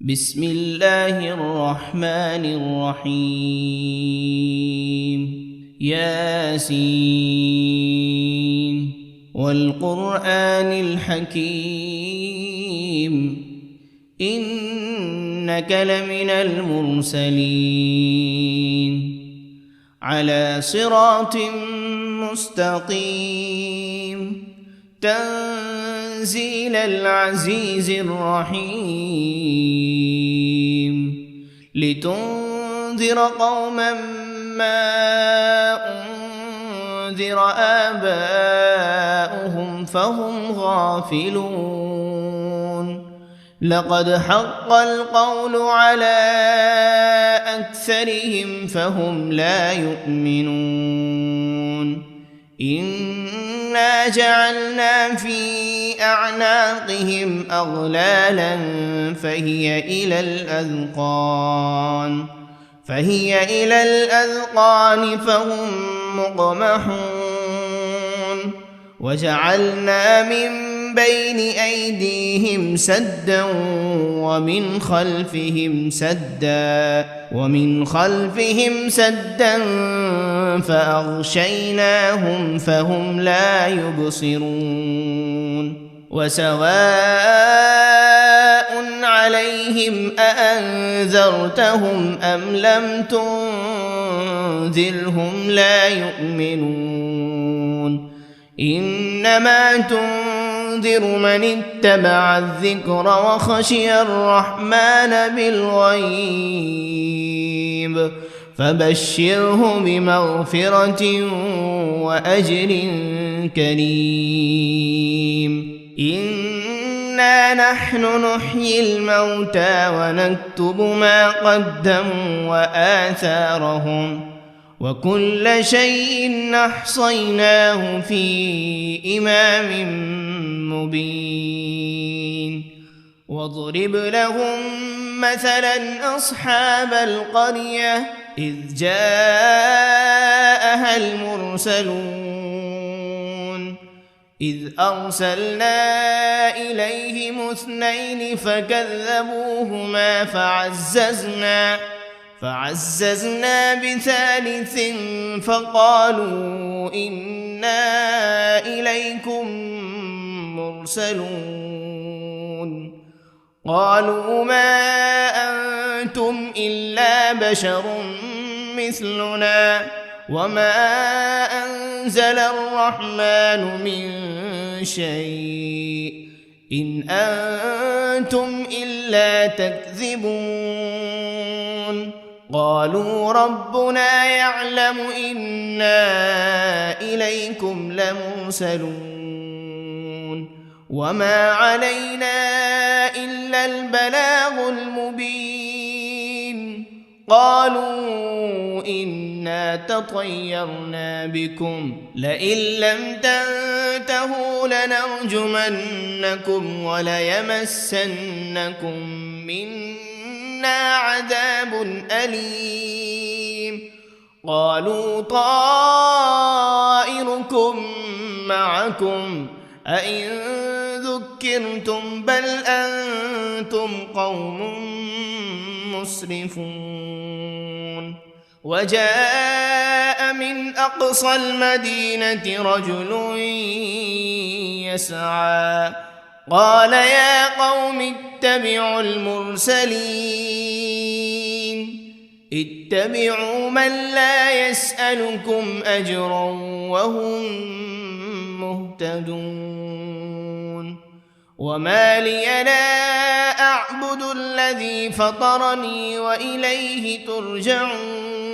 بسم الله الرحمن الرحيم ياسين والقرآن الحكيم إنك لمن المرسلين على صراط مستقيم تنزيل العزيز الرحيم لتنذر قوما ما أنذر آباؤهم فهم غافلون لقد حق القول على أكثرهم فهم لا يؤمنون إنا جعلنا في أعناقهم أغلالا فهي إلى الأذقان فهم مقمحون وجعلنا من بين أيديهم سدا ومن خلفهم سدا فأغشيناهم فهم لا يبصرون وسواء عليهم أأنذرتهم أم لم تنذرهم لا يؤمنون إنما تنذر من اتبع الذكر وخشي الرحمن بالغيب فبشره بمغفرة وأجر كريم إنا نحن نحيي الموتى ونكتب ما قدموا وآثارهم وكل شيء أحصيناه في إمام مبين واضرب لهم مثلا أصحاب القرية إذ جاءها المرسلون إذ أرسلنا إليهم 2 فكذبوهما فعززنا بثالث فقالوا إنا إليكم مرسلون قالوا ما أنتم إلا بشر مثلنا وما أنزل الرحمن من شيء إن أنتم إلا تكذبون قالوا ربنا يعلم إنا إليكم لمرسلون وما علينا إلا البلاغ المبين قالوا إنا تطيرنا بكم لئن لم تنتهوا لنرجمنكم وليمسنكم منا عذاب أليم قالوا طائركم معكم أئن ذكرتم بل أنتم قوم مسرفون وجاء من أقصى المدينة رجل يسعى قال يا قوم اتبعوا المرسلين اتبعوا من لا يسألكم أجرا وهم مهتدون وما لي لا أعبد الذي فطرني وإليه ترجعون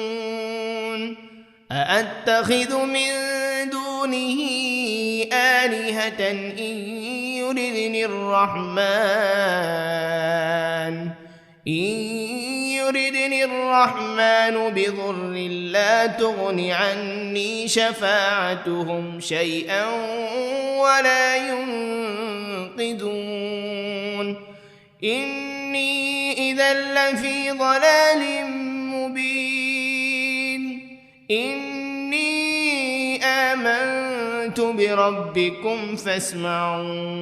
أأتخذ من دونه آلهة إن يردني الرحمن بضر لا تغن عني شفاعتهم شيئا ولا ينقذون إني إذا لفي ضلال مبين إني آمنت بربكم فاسمعون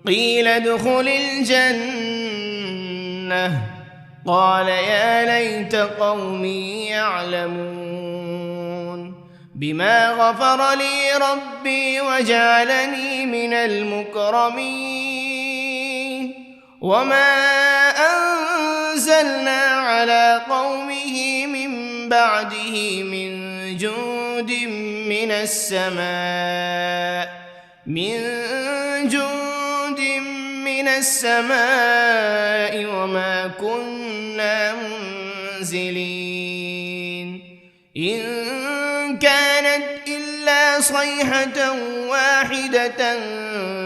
قيل ادخل الجنة الجنة قال يا ليت قومي يعلمون بما غفر لي ربي وجعلني من المكرمين وما أنزلنا على قومه من بعده من جند من السماء وما كنا منزلين إن كانت إلا صيحة واحدة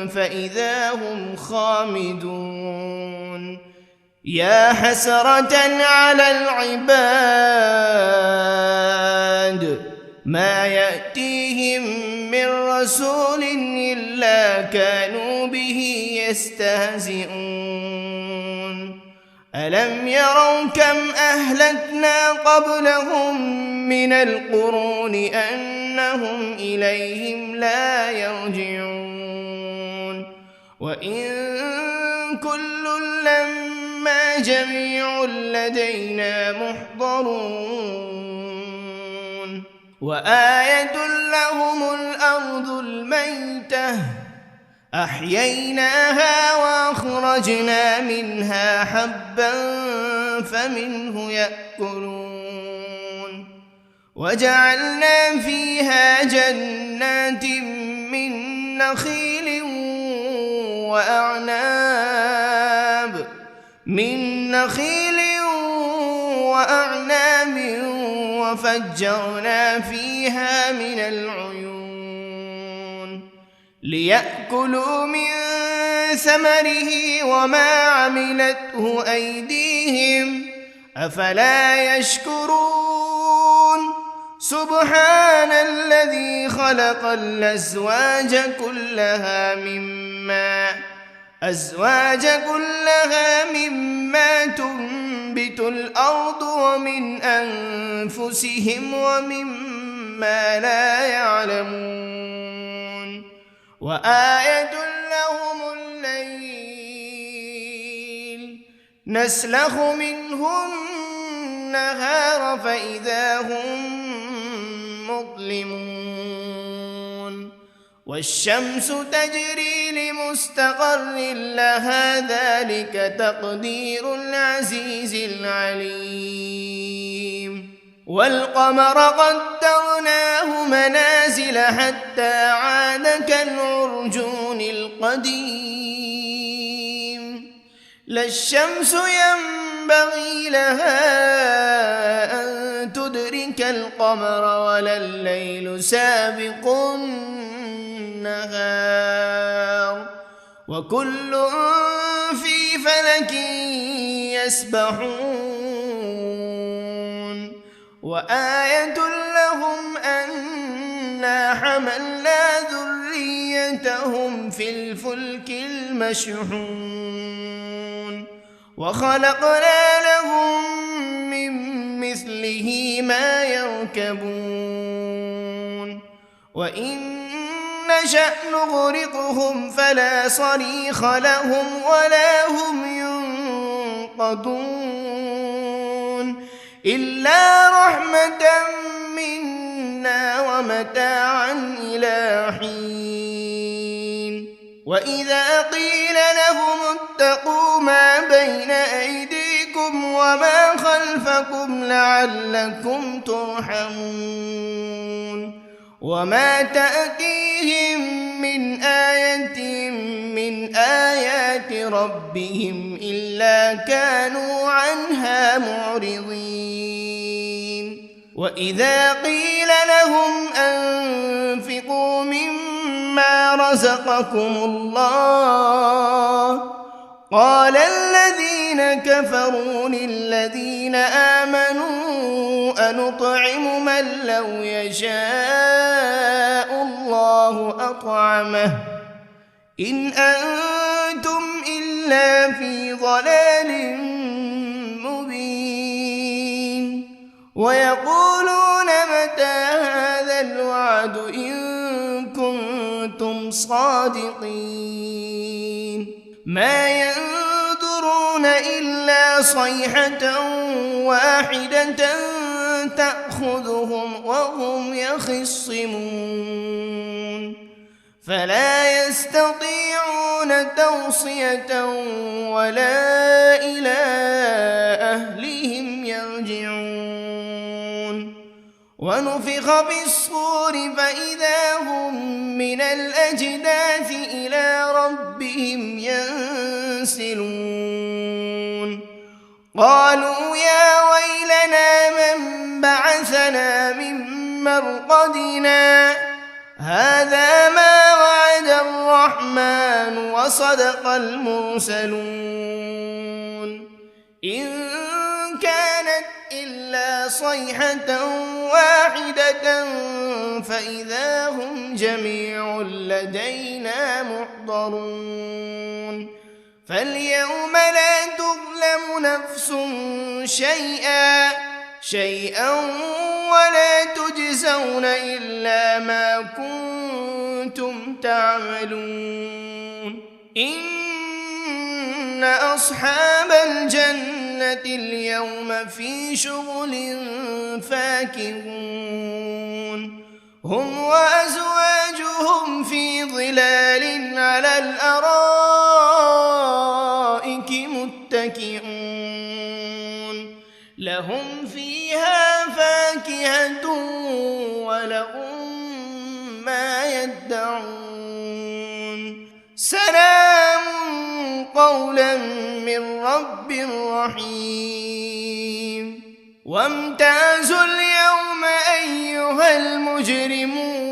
فإذا هم خامدون يا حسرة على العباد ما يأتيهم من رسول إلا كانوا به يستهزئون ألم يروا كم أهلكنا قبلهم من القرون أنهم إليهم لا يرجعون وإن كل لما جميع لدينا محضرون وآية لهم الأرض الميتة أحييناها وأخرجنا منها حبا فمنه يأكلون وجعلنا فيها جنات من نخيل وأعناب وفجرنا فيها من العيون ليأكلوا من ثمره وما عملته أيديهم أفلا يشكرون سبحان الذي خلق الأزواج كلها مما تنبت الأرض ومن أنفسهم ومما لا يعلمون وآية لهم الليل نسلخ منه النهار فإذا هم مظلمون والشمس تجري لمستقر لها ذلك تقدير العزيز العليم والقمر قدرناه منازل حتى عاد كالعرجون القديم لا الشمس ينبغي لها أن تدرك القمر ولا الليل سابق النهار وكل في فلك يسبحون وآية لهم أنا حملنا ذريتهم في الفلك المشحون وخلقنا لهم من مثله ما يركبون وإن نشأ نغرقهم فلا صريخ لهم ولا هم ينقذون إلا رحمة منا ومتاعا إلى حين وإذا قيل لهم اتقوا ما بين أيديكم وما خلفكم لعلكم ترحمون وما تأتيهم من آية من آيات ربهم إلا كانوا عنها معرضين وإذا قيل لهم أنفقوا مما رزقكم الله قال الذين كفروا للذين آمنوا أنطعم من لو يشاء الله أطعمه إن أنتم إلا في ضلال مبين ويقولون متى هذا الوعد إن كنتم صادقين ما ينظرون إلا صيحة واحدة تأخذهم وهم يخصمون فلا يستطيعون توصية ولا إلى أهلهم يرجعون ونفخ في الصور فإذا هم من الأجداث إلى ربهم ينسلون قالوا يا ويلنا من بعثنا من مرقدنا هذا ما وعد الرحمن وصدق المرسلون إن كانت إلا صيحة واحدة فإذا هم جميع لدينا محضرون فاليوم لا تظلم نفس شيئا ولا تجزون إلا ما كنتم تعملون إن أصحاب الجنة اليوم في شغل فاكهون هم وأزواجهم في ظلال على الأرائك متكئون لهم فيها فاكهة ولهم ما يدعون سلام قولا من رب رحيم وامتازوا اليوم أيها المجرمون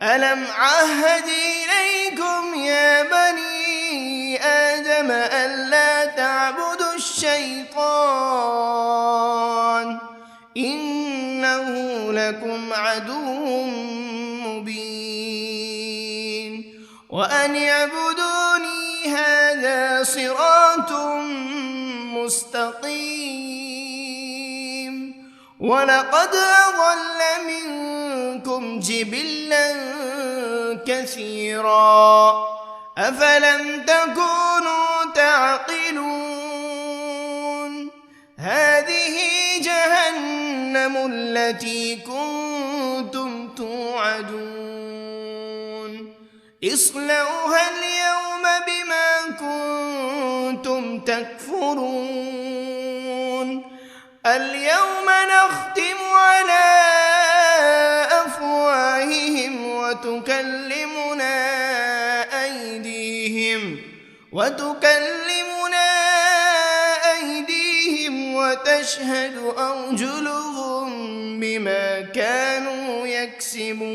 ألم عهد إليكم يا بني آدم ألا تعبدوا الشيطان إنه لكم عدو مبين وأن اعبدوني هذا صراط مستقيم ولقد أضل منكم جبلا كثيرا أفلم تكونوا تعقلون هذه جهنم التي كنتم توعدون اصلوها اليوم بما كنتم تكفرون اليوم نختم على أفواههم وتكلمنا أيديهم وتشهد أرجلهم بما كانوا يكسبون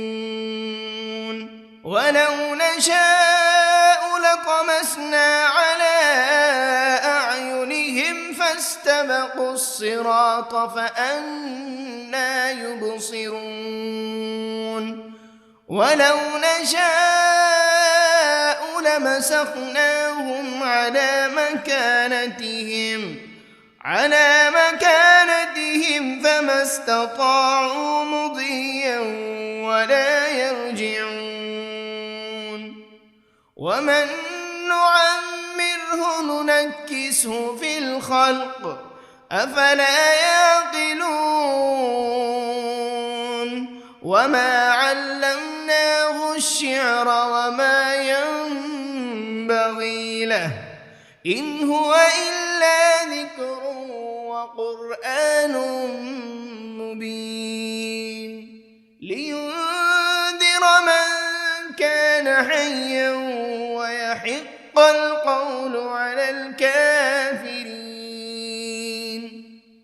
ولو نشاء لطمسنا على أعينهم فاستبقوا الصراط فأنى يبصرون ولو نشاء لمسخناهم على مكانتهم فما استطاعوا مضيا ولا يرجعون ومن نعمره ننكسه في الخلق أفلا يعقلون وما علمناه الشعر وما ينبغي له إن هو إلا ذكر وقرآن مبين لينذر من كان حيا ويحق القول على الكافرين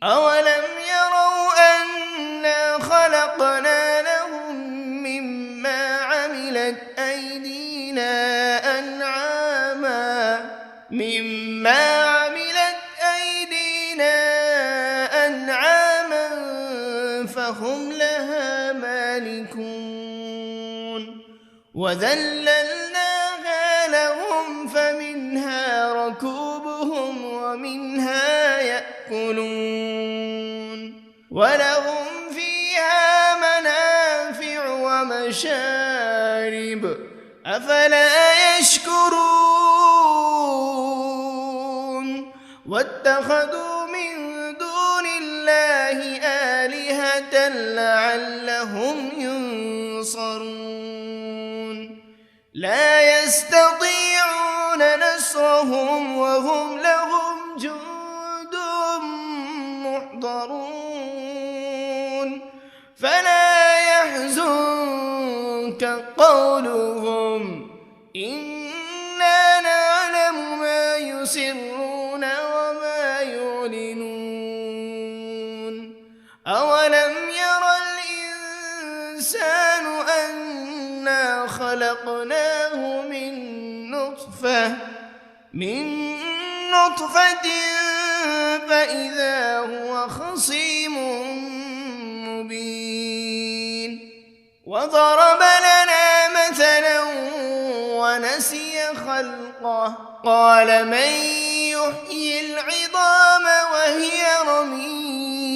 أولم يروا أنا خلقنا لهم مما عملت أيدينا أنعاما فهم لها مالكون وذللناها لهم فمنها ركوبهم ومنها يأكلون ولهم فيها منافع ومشارب أفلا يشكرون واتخذوا من دون الله آلهة لعلهم ينصرون لا يستطيعون نصرهم وهم لهم جند محضرون فلا يحزنك قولهم إنا نعلم ما يسرون وما يعلنون أولم ير الإنسان أنا خلقناه من نطفة فإذا هو خصيم مبين وضرب لنا مثلا ونسي خلقه قال من يحيي العظام وهي رميم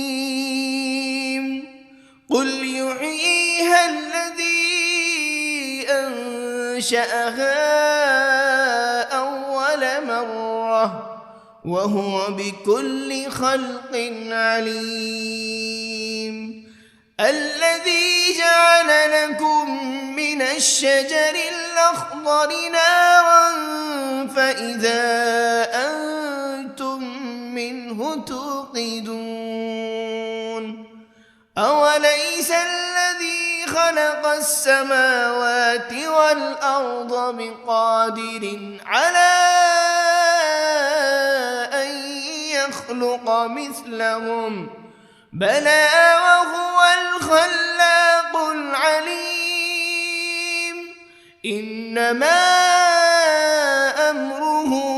قل يحييها الذي أنشأها أول مرة وهو بكل خلق عليم الذي جعل لكم من الشجر الأخضر نارا فإذا أنتم منه توقدون أوليس الذي خلق السماوات والأرض بقادر على أن يخلق مثلهم بلى وهو الخلاق العليم إنما أمره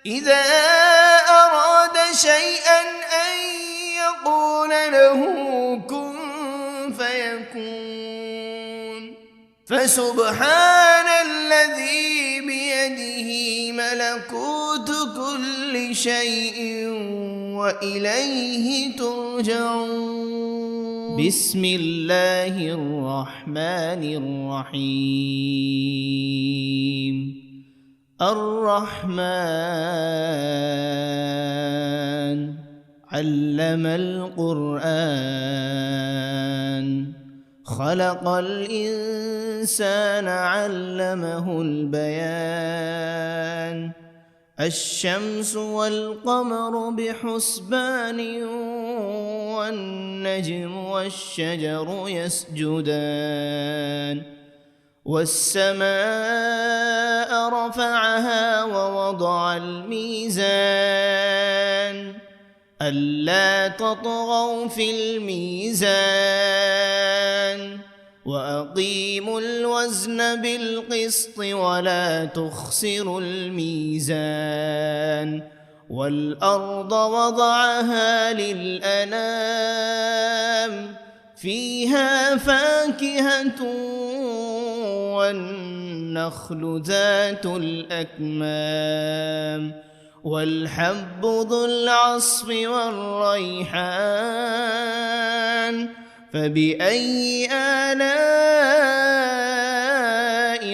إذا أراد شيئا أن يقول له كن فيكون فسبحان الذي بيده ملكوت كل شيء وإليه ترجعون بسم الله الرحمن الرحيم الرحمن علم القرآن خلق الإنسان علمه البيان الشمس والقمر بحسبان والنجم والشجر يسجدان والسماء رفعها ووضع الميزان ألا تطغوا في الميزان وأقيموا الوزن بالقسط ولا تخسروا الميزان والأرض وضعها للأنام فيها فاكهة والنخل ذات الأكمام والحب ذو العصف والريحان فبأي آلاء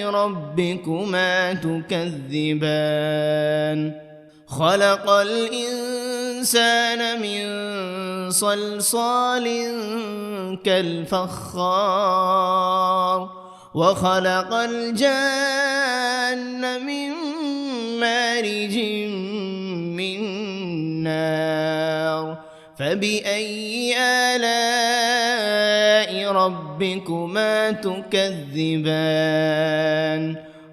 ربكما تكذبان خلق الإنسان من صلصال كالفخار وخلق الجان من مارج من نار فبأي آلاء ربكما تكذبان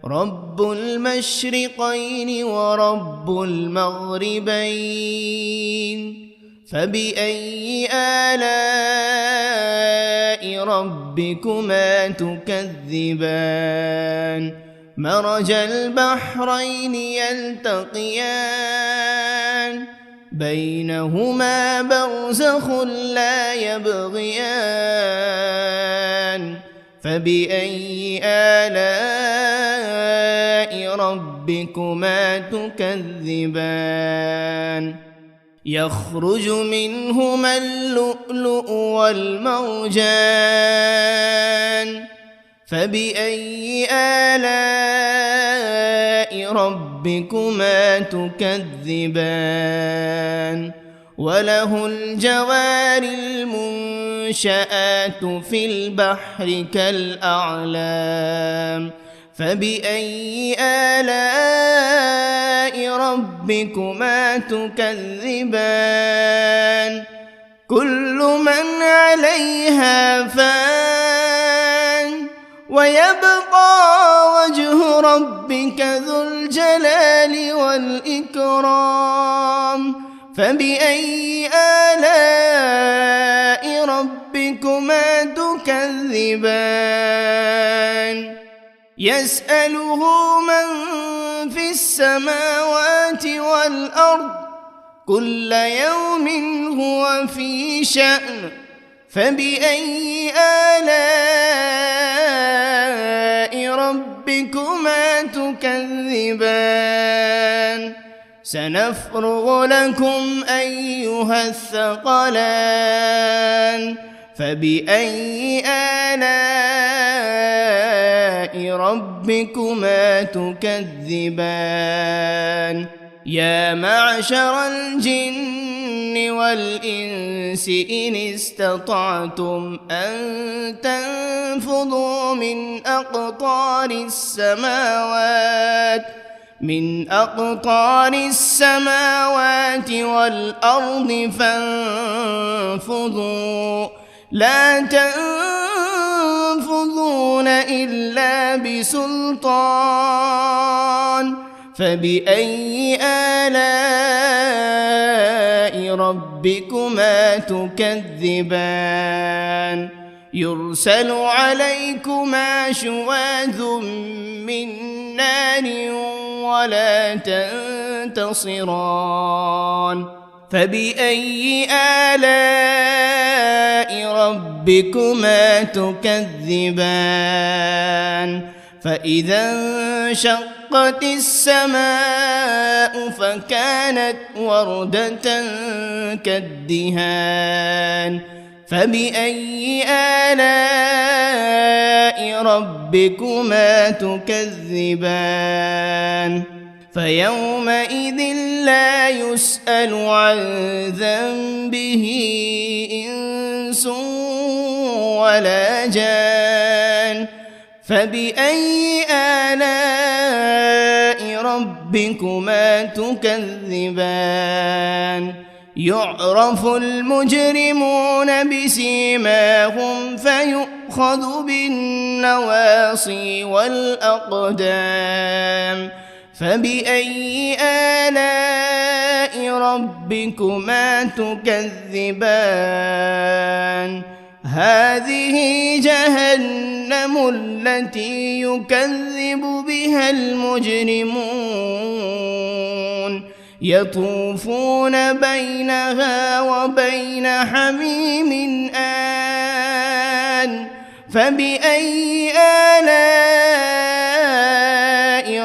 رب المشرقين ورب المغربين فبأي آلاء ربكما تكذبان مرج البحرين يلتقيان بينهما برزخ لا يبغيان فبأي آلاء ربكما تكذبان يخرج منهما اللؤلؤ والمرجان فبأي آلاء ربكما تكذبان وله الجوار المنشآت في البحر كالأعلام فبأي آلاء ربكما تكذبان كل من عليها فان ويبقى وجه ربك ذو الجلال والإكرام فبأي آلاء ربكما تكذبان يسأله من في السماوات والأرض كل يوم هو في شأن فبأي آلاء ربكما تكذبان سنفرغ لكم أيها الثقلان فبأي آلاء ربكما تكذبان يا معشر الجن والإنس إن استطعتم أن تنفذوا من أقطار السماوات والأرض فانفذوا لا تنفذون إلا بسلطان فبأي آلاء ربكما تكذبان يرسل عليكما شواذ من نار ولا تنتصران فبأي آلاء ربكما تكذبان فإذا انشقت السماء فكانت وردة كالدهان فبأي آلاء ربكما تكذبان فيومئذ لا يسأل عن ذنبه إنس ولا جان فبأي آلاء ربكما تكذبان يعرف المجرمون بسيماهم فيؤخذ بالنواصي والأقدام فبأي آلاء ربكما تكذبان هذه جهنم التي يكذب بها المجرمون يطوفون بينها وبين حميم آن فبأي آلاء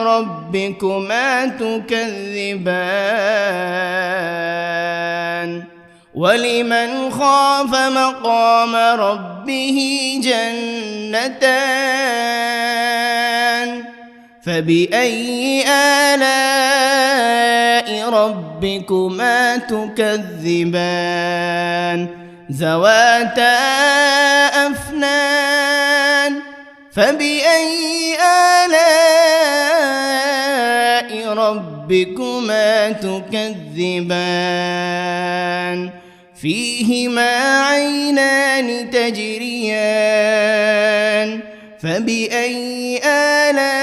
ربكما تكذبان ولمن خاف مقام ربه جنتان فبأي آلاء ربكما تكذبان ذواتا أفنان فبأي آلاء ربكما تكذبان فيهما عينان تجريان فبأي آلاء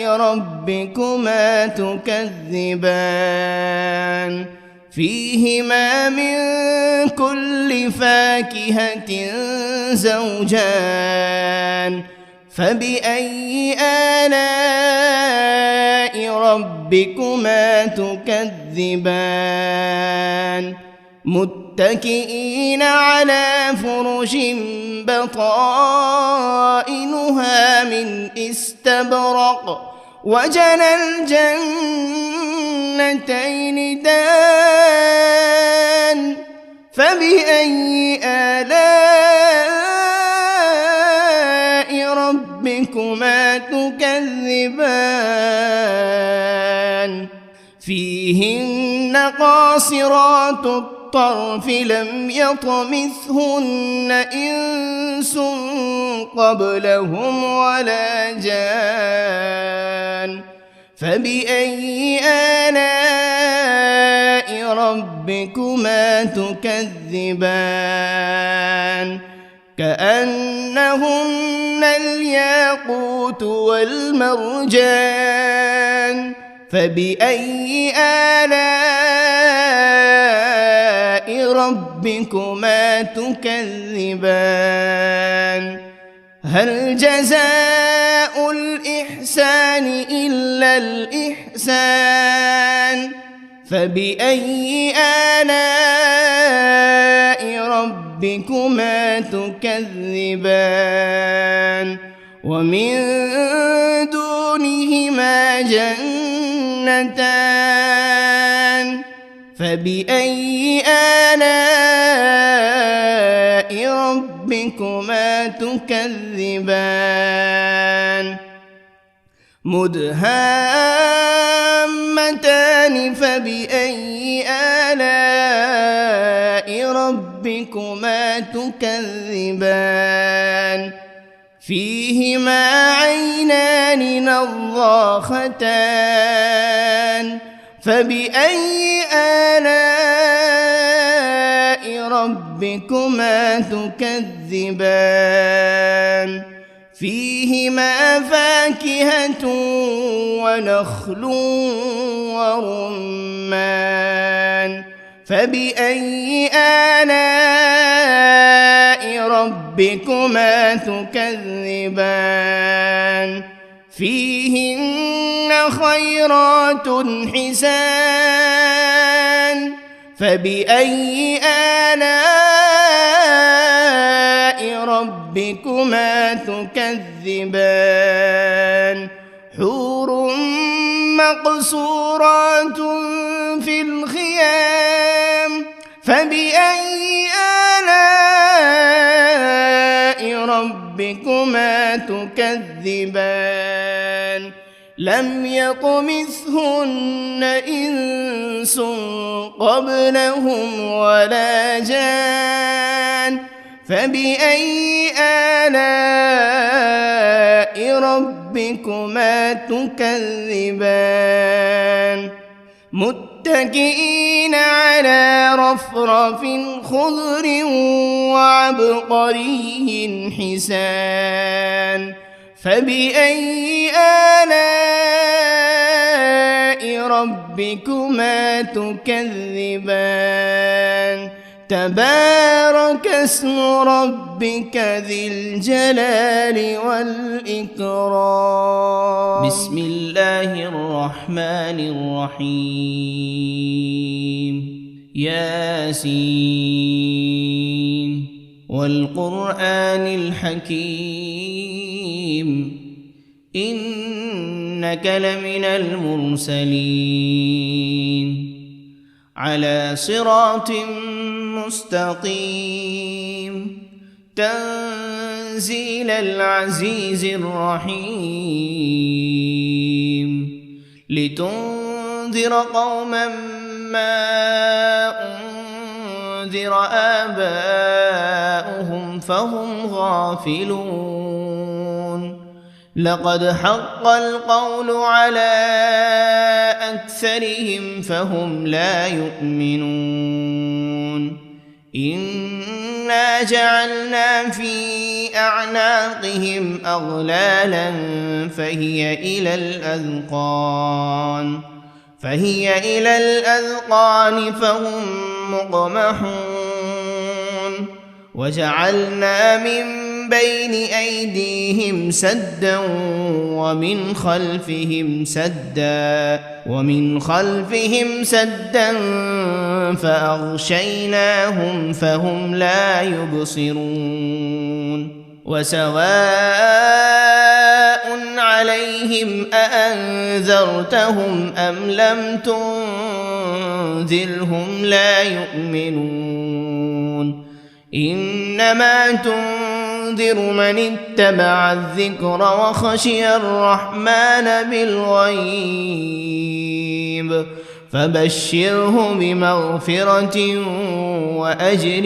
ربكما تكذبان فيهما من كل فاكهة زوجان فبأي آلاء ربكما تكذبان متكئين على فرش بطائنها من استبرق وجنى الجنتين دان فبأي آلاء ربكما ربكما تكذبان فيهن قاصرات الطرف لم يطمثهن إنس قبلهم ولا جان فبأي آلاء ربكما تكذبان كأنهن الياقوت والمرجان فبأي آلاء ربكما تكذبان هل جزاء الإحسان إلا الإحسان فبأي آلاء ربكما تكذبان ومن دونهما جنتان فبأي آلاء ربكما تكذبان مدهامتان فبأي آلاء ربكما تكذبان فيهما عينان نضاختان فبأي آلاء ربكما تكذبان فيهما فاكهة ونخل ورمان فبأي آلاء ربكما تكذبان فيهن خيرات حسان فبأي آلاء ربكما تكذبان حور مقصورات في الخيام فبأي آلاء ربكما تكذبان لم يطمثهن إنس قبلهم ولا جان فبأي آلاء ربكما تكذبان متكئين على رفرف خضر وعبقري حسان فبأي آلاء ربكما تكذبان تبارك اسم ربك ذي الجلال والإكرام بسم الله الرحمن الرحيم ياسين والقرآن الحكيم إنك لمن المرسلين على صراط مستقيم تنزيل العزيز الرحيم لتنذر قوما ما أنذر آباؤهم فهم غافلون لقد حق القول على أكثرهم فهم لا يؤمنون إنا جعلنا في أعناقهم أغلالا فهي إلى الأذقان فهم مقمحون وجعلنا من بين أيديهم سدا ومن خلفهم سدا فأغشيناهم فهم لا يبصرون وسواء عليهم أأنذرتهم أم لم تنذرهم لا يؤمنون إنما تنذر تنذر من اتبع الذكر وخشي الرحمن بالغيب فبشره بمغفرة وأجر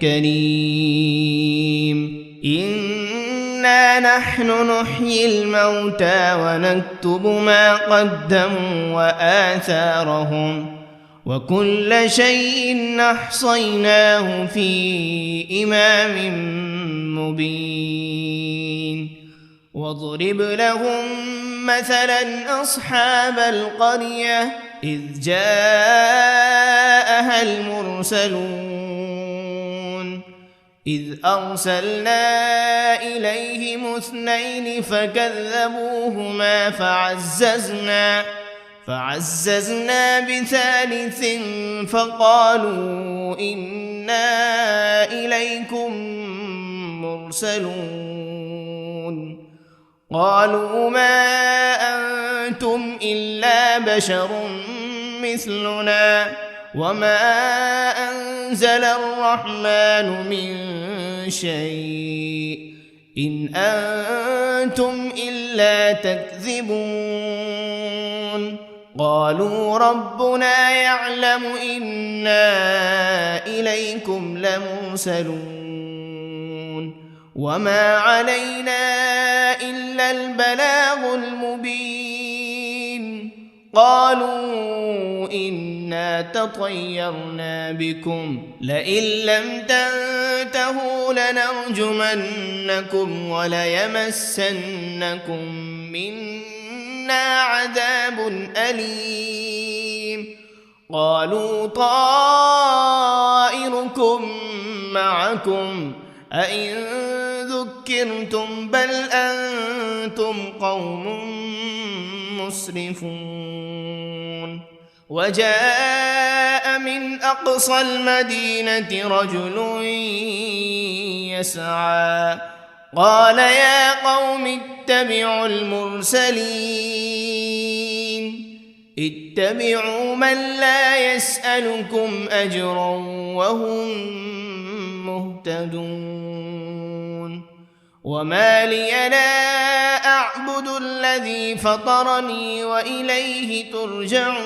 كريم إنا نحن نحيي الموتى ونكتب ما قدموا وآثارهم وكل شيء أحصيناه في إمام مبين واضرب لهم مثلا أصحاب القرية إذ جاءها المرسلون إذ أرسلنا إليهم 2 فكذبوهما فعززنا ب3 فقالوا إنا إليكم مرسلون قالوا ما أنتم إلا بشر مثلنا وما أنزل الرحمن من شيء إن أنتم إلا تكذبون قالوا ربنا يعلم إنا إليكم لمرسلون وما علينا إلا البلاغ المبين قالوا إنا تطيرنا بكم لئن لم تنتهوا لنرجمنكم وليمسنكم منا عذاب أليم قالوا طائركم معكم أئن ذكرتم بل أنتم قوم مسرفون وجاء من أقصى المدينة رجل يسعى قال يا قوم اتبعوا المرسلين اتبعوا من لا يسألكم أجرا وهم مهتدون وما لي لا أعبد الذي فطرني وإليه ترجعون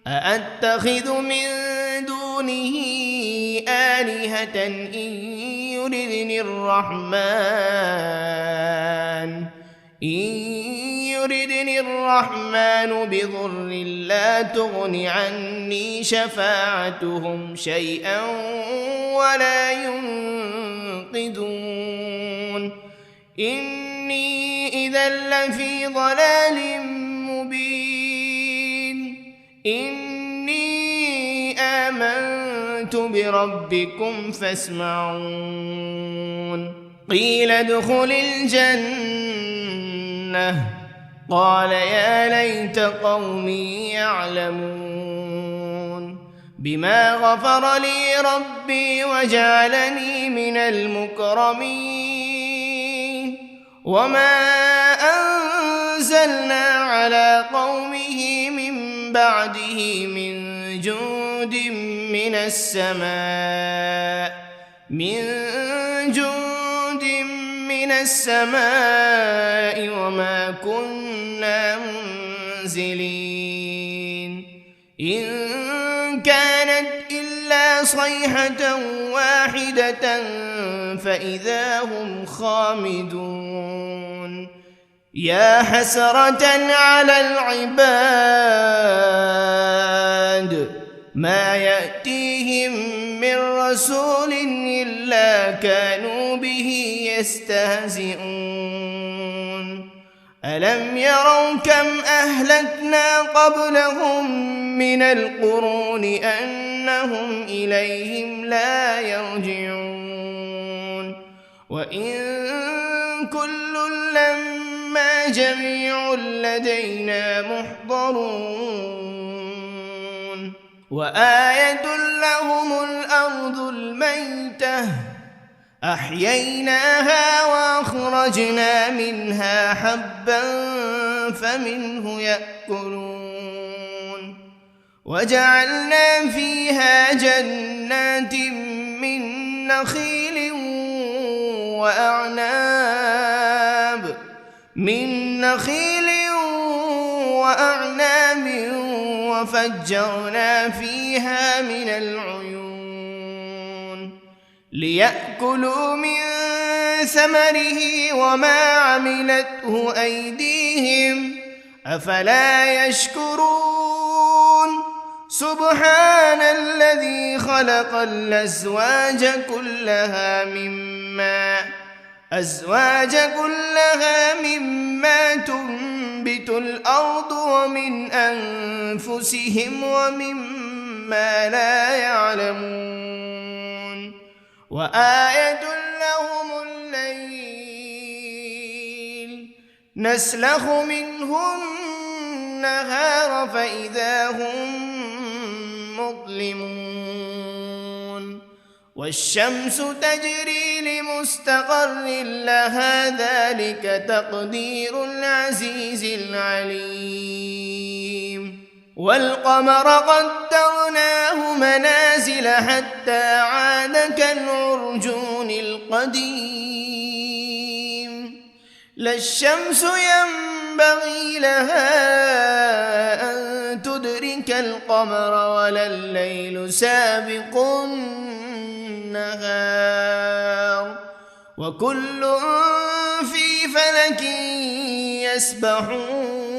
أأتخذ من دونه آلهة إن يردني الرحمن بضر لا تغن عني شفاعتهم شيئا ولا ينقذون إني إذا لفي ضلال مبين إني آمنت بربكم فاسمعون قيل ادخل الجنة قال يا ليت قومي يعلمون بما غفر لي ربي وجعلني من المكرمين وما أنزلنا على قومه من بعده من جند من السماء وما كنا منزلين إن كانت إلا صيحة واحدة فإذا هم خامدون يا حسرة على العباد ما يأتيهم من رسول إلا كانوا به يستهزئون ألم يروا كم أهلكنا قبلهم من القرون أنهم إليهم لا يرجعون وإن كل لما جميع لدينا محضرون وآية لهم الأرض الميتة أحييناها وأخرجنا منها حبا فمنه يأكلون وجعلنا فيها جنات من نخيل وأعناب من نخيل وأعناب وفجرنا فيها من العيون ليأكلوا من ثمره وما عملته أيديهم أفلا يشكرون سبحان الذي خلق الأزواج كلها مما تنبت الأرض ومن أنفسهم ومما لا يعلمون وآية لهم الليل نسلخ منه النهار فإذا هم مظلمون والشمس تجري لمستقر لها ذلك تقدير العزيز العليم والقمر قدرناه منازل حتى عاد كالعرجون القديم لا الشمس ينبغي لها أن تدرك القمر ولا الليل سابق النهار وكل في فلك يسبحون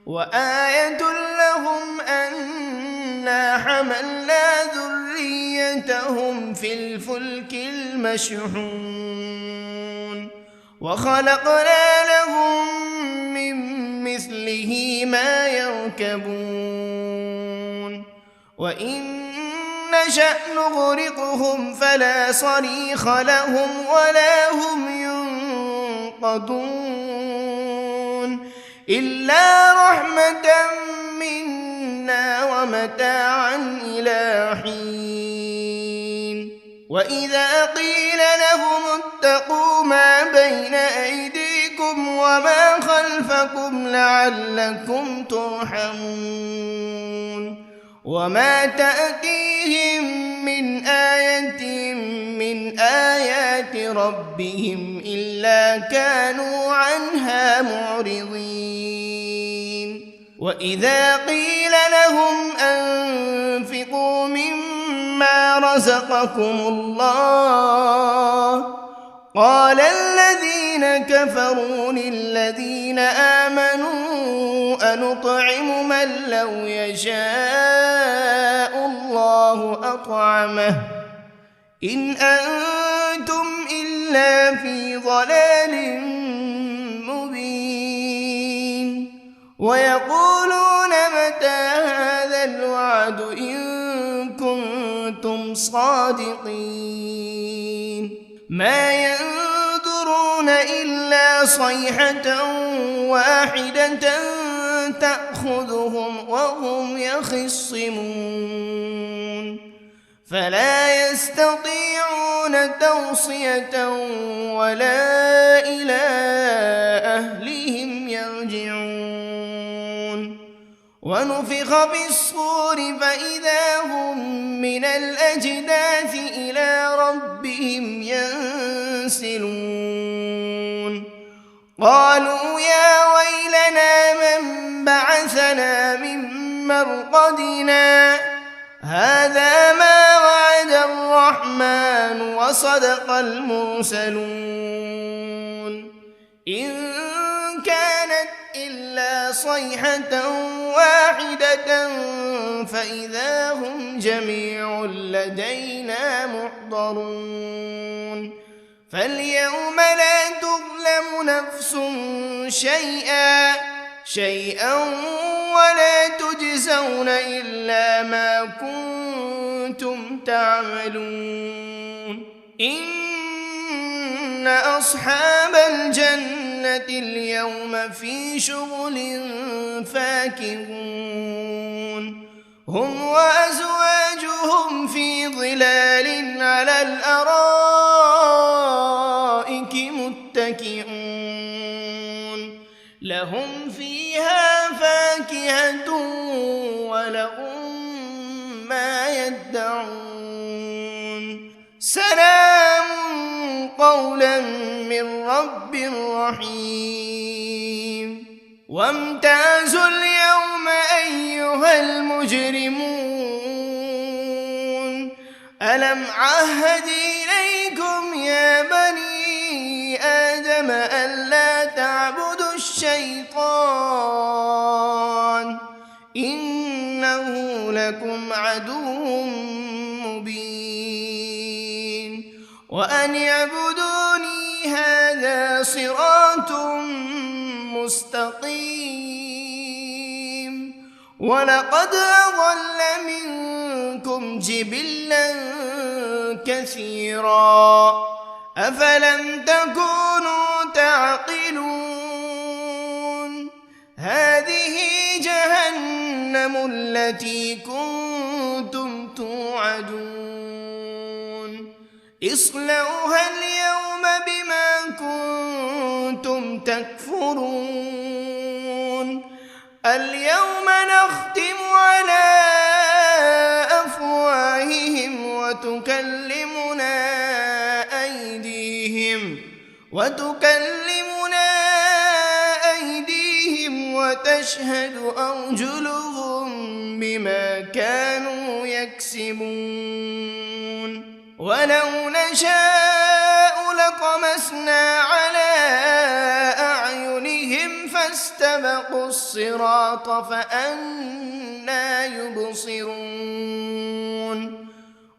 وآية لهم أنا حملنا ذريتهم في الفلك المشحون وخلقنا لهم من مثله ما يركبون وإن نشأ نغرقهم فلا صريخ لهم ولا هم ينقذون إلا رحمة منا ومتاعا إلى حين وإذا قيل لهم اتقوا ما بين أيديكم وما خلفكم لعلكم ترحمون وما تأتيهم من آية من آيات ربهم إلا كانوا عنها معرضين وإذا قيل لهم أنفقوا مما رزقكم الله قال الذين كفروا للذين آمنوا أنطعم من لو يشاء الله أطعمه إن أنتم إلا في ضلال مبين ويقولون متى هذا الوعد إن كنتم صادقين ما ينظرون إلا صيحة واحدة تأخذهم وهم يخصمون فلا يستطيعون توصية ولا إلى أهلهم يرجعون ونفخ بالصور فإذا هم من الأجداث إلى ربهم ينسلون قالوا يا ويلنا من بعثنا من مرقدنا هذا ما وعد الرحمن وصدق المرسلون إن كانت إلا صيحة واحدة فإذا هم جميع لدينا محضرون فاليوم لا تظلم نفس شيئا ولا تجزون إلا ما كنتم تعملون إن أصحاب الجنة اليوم في شغل فاكهون هم وأزواجهم في ظلال على الأرائك متكئون لهم فيها فاكهة ولهم ما يدعون سلام قولا من رب رحيم وامتازوا اليوم أيها المجرمون ألم عهد إليكم يا بني آدم ألا تعبدوا الشيطان إنه لكم عدو مبين وأن اعبدوني هذا صراط مستقيم ولقد أضل منكم جبلا كثيرا أفلم تكونوا تعقلون هذه جهنم التي كنتم توعدون اصلوها اليوم بما كنتم تكفرون اليوم نختم على أفواههم وتكلمنا أيديهم وتشهد أرجلهم بما كانوا يكسبون ولو نشاء لطمسنا على أعينهم فاستبقوا الصراط فأنى يبصرون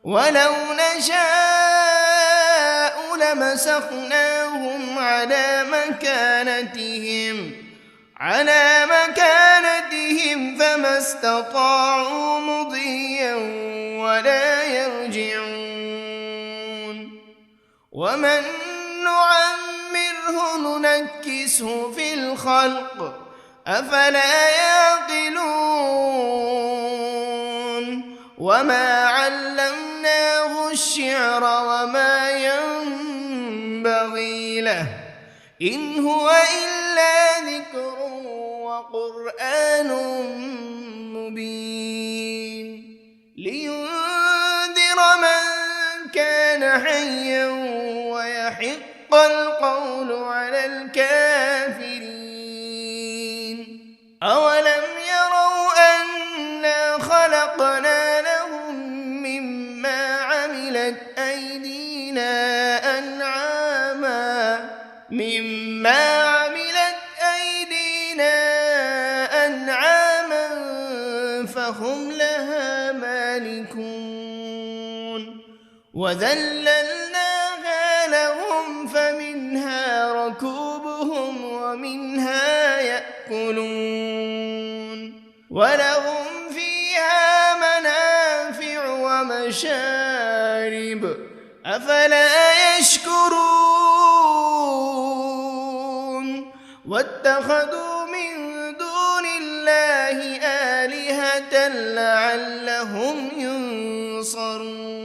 ولو نشاء لمسخناهم على مكانتهم فما استطاعوا مضيا ولا يرجعون ومن نعمره ننكسه في الخلق أفلا يعقلون وما علمناه الشعر وما ينبغي له إن هو إلا ذكر وقرآن مبين لينذر من كان حيا ويحق القول على الكافرين أولم يروا أنا خلقنا لهم مما عملت أيدينا أنعاما فهم لها مالكون وذللناها لهم فمنها ركوبهم ومنها يأكلون ولهم فيها منافع ومشارب أفلا يشكرون واتخذوا من دون الله آلهة لعلهم ينصرون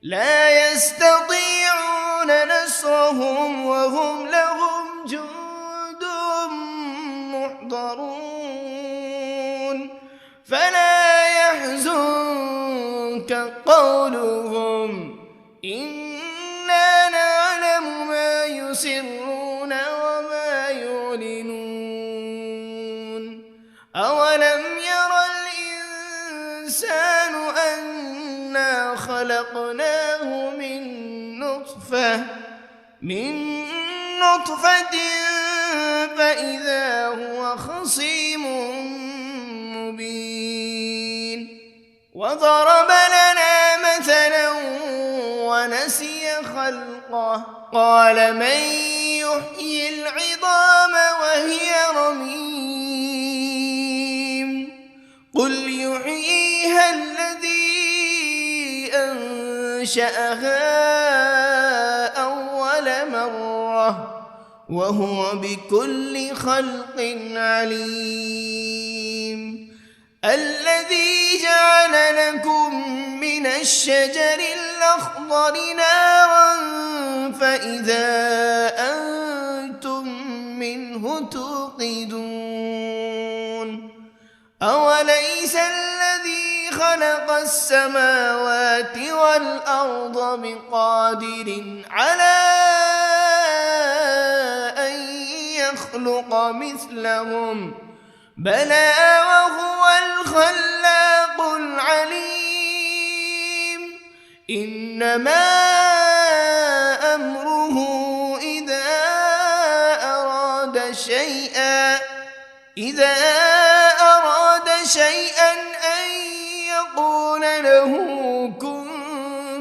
لا يستطيعون نصرهم وهم لهم جند محضرون فلا يحزنك قولهم إنا نعلم ما يسرون وما يعلنون أولم ير الإنسان أنا خلقناه من نطفة فإذا هو خصيم مبين وضرب لنا مثلا ونسي خلقه قال من يحيي العظام وهي رميم قل يحييها الذي أنشأها أول مرة وهو بكل خلق عليم الذي جعل لكم من الشجر الأخضر نارا فإذا أنتم منه توقدون أوليس الذي خلق السماوات والأرض بقادر على أن يخلق مثلهم بلى وهو الخلاق العليم إنما أمره إذا أراد شيئا أن يقول له كن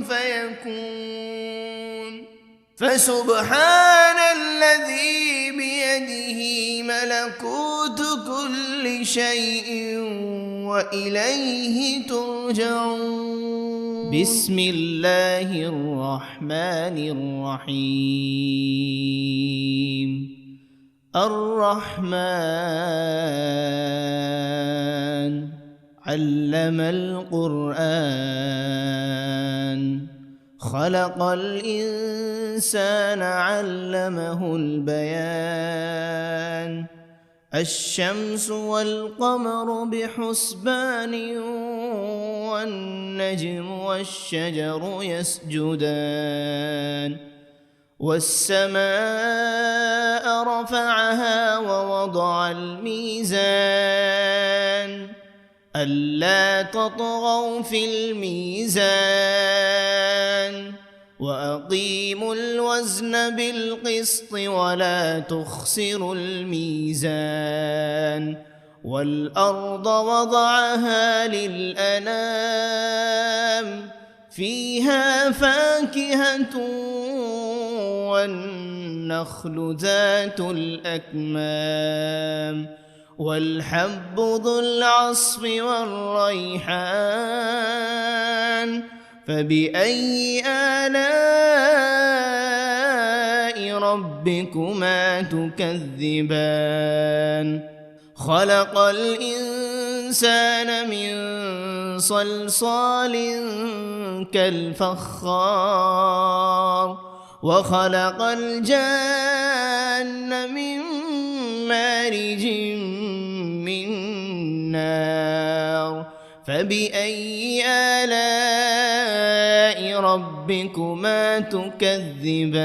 فيكون فسبحان الذي بيده ملكوت كل شيء وإليه ترجعون بسم الله الرحمن الرحيم الرحمن علم القرآن خلق الإنسان علمه البيان الشمس والقمر بحسبان والنجم والشجر يسجدان والسماء رفعها ووضع الميزان ألا تطغوا في الميزان وأقيموا الوزن بالقسط ولا تخسروا الميزان والأرض وضعها للأنام فيها فاكهة والنخل ذات الأكمام والحب ذو العصف والريحان فبأي آلاء ربكما تكذبان خلق الإنسان من صلصال كالفخار وخلق الجان من مارج من نار فبأي آلاء ربكما تكذبان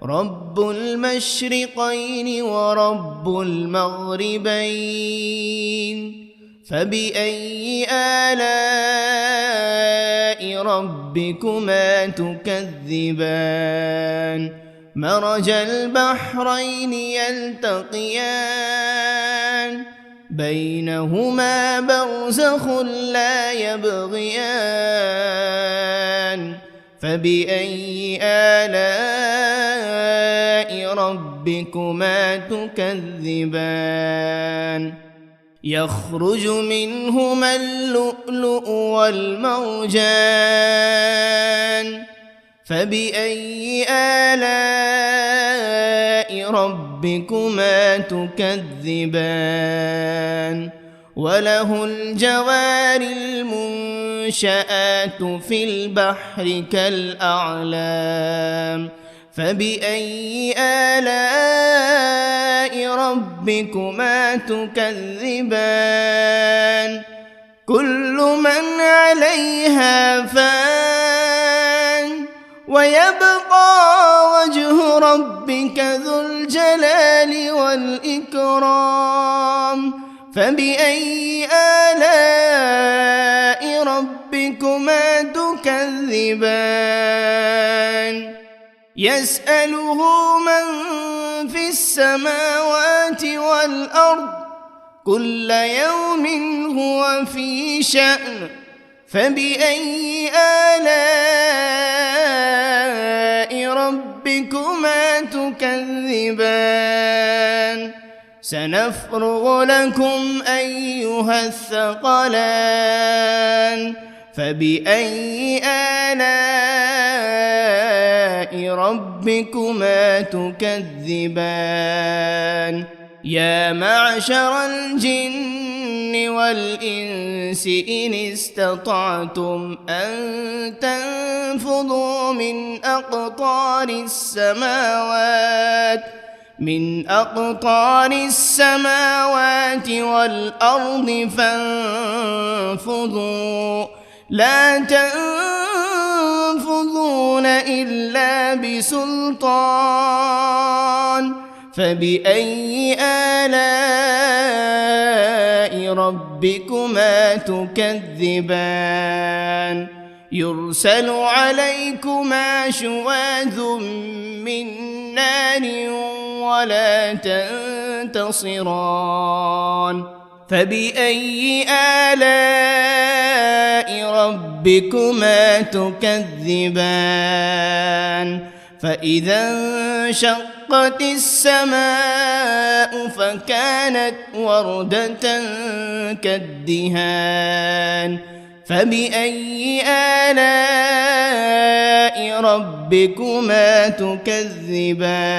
رب المشرقين ورب المغربين فبأي آلاء ربكما تكذبان مرج البحرين يلتقيان بينهما برزخ لا يبغيان فبأي آلاء ربكما تكذبان يخرج منهما اللؤلؤ والمرجان فبأي آلاء ربكما تكذبان وله الجوار المنشآت في البحر كالأعلام فبأي آلاء ربكما تكذبان كل من عليها فان ويبقى وجه ربك ذو الجلال والإكرام فبأي آلاء ربكما تكذبان يسأله من في السماوات والأرض كل يوم هو في شأن فبأي آلاء ربكما تكذبان سنفرغ لكم أيها الثقلان فبأي آلاء ربكما تكذبان يا معشر الجن والإنس إن استطعتم أن تنفذوا من أقطار السماوات من أقطار السماوات والأرض فانفضوا لا تنفذون إلا بسلطان فبأي آلاء ربكما تكذبان يرسل عليكما شواذ من نار ولا تنتصران فبأي آلاء ربكما تكذبان فإذا انشقت السماء فكانت وردة كالدهان فبأي آلاء ربكما تكذبان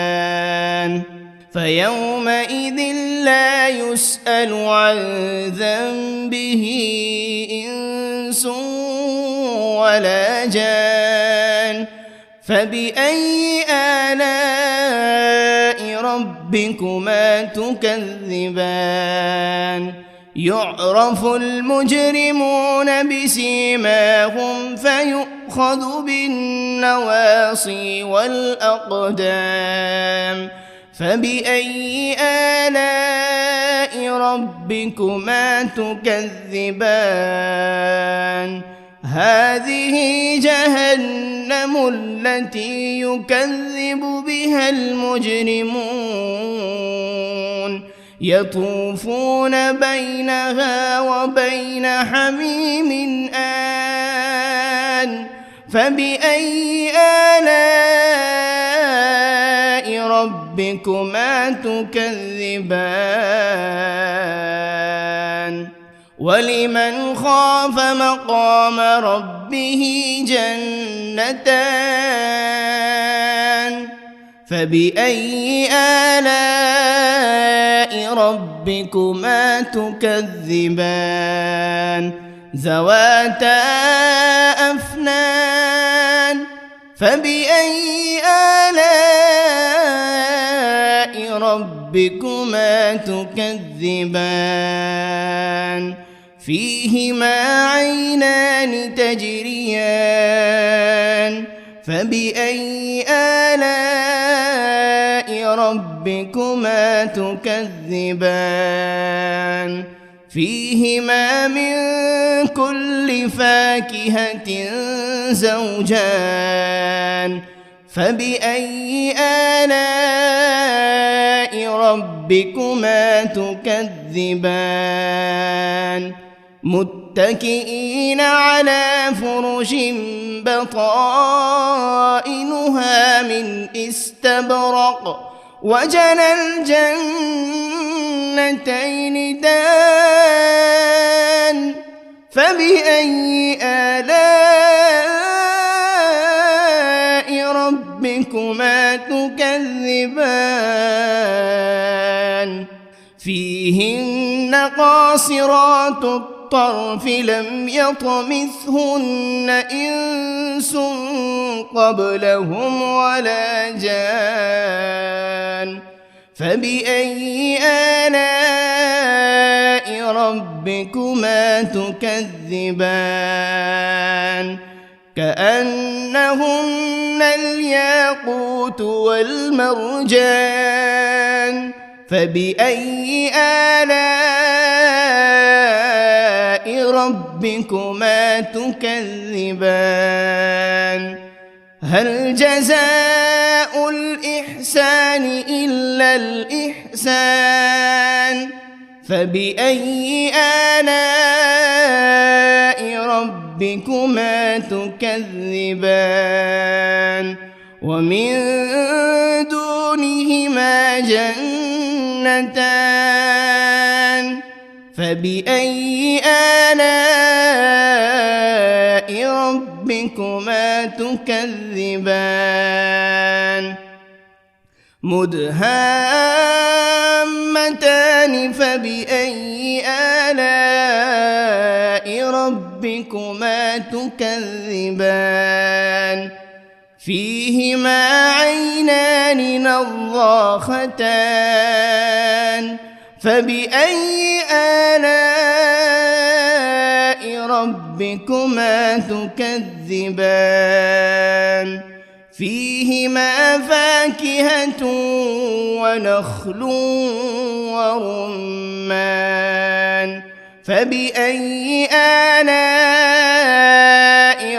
فيومئذ لا يسأل عن ذنبه إنس ولا جان فبأي آلاء ربكما تكذبان يعرف المجرمون بسيماهم فيؤخذ بالنواصي والأقدام فبأي آلاء ربكما تكذبان هذه جهنم التي يكذب بها المجرمون يطوفون بينها وبين حميم آن فبأي آلاء ربكما تكذبان ولمن خاف مقام ربه جنتان فبأي آلاء ربكما تكذبان ذواتا أفنان فبأي آلاء ربكما تكذبان فيهما عينان تجريان فبأي آلاء ربكما تكذبان فيهما من كل فاكهة زوجان فبأي آلاء ربكما تكذبان متكئين على فرش بطائنها من استبرق وجنى الجنتين دان فبأي آلاء ربكما تكذبان فيهن قاصرات الطرف لم يطمثهن إنس قبلهم ولا جان فبأي آلاء ربكما تكذبان كأنهن الياقوت والمرجان فبأي آلاء ربكما تكذبان هل جزاء الإحسان إلا الإحسان فبأي آلاء ربكما تكذبان ومن دونهما جنتان فبأي آلاء ربكما تكذبان مدهامتان فبأي آلاء ربكما تكذبان فيهما عينان الميزان نضاختان فبأي آلاء ربكما تكذبان فيهما فاكهة ونخل ورمان فبأي آلاء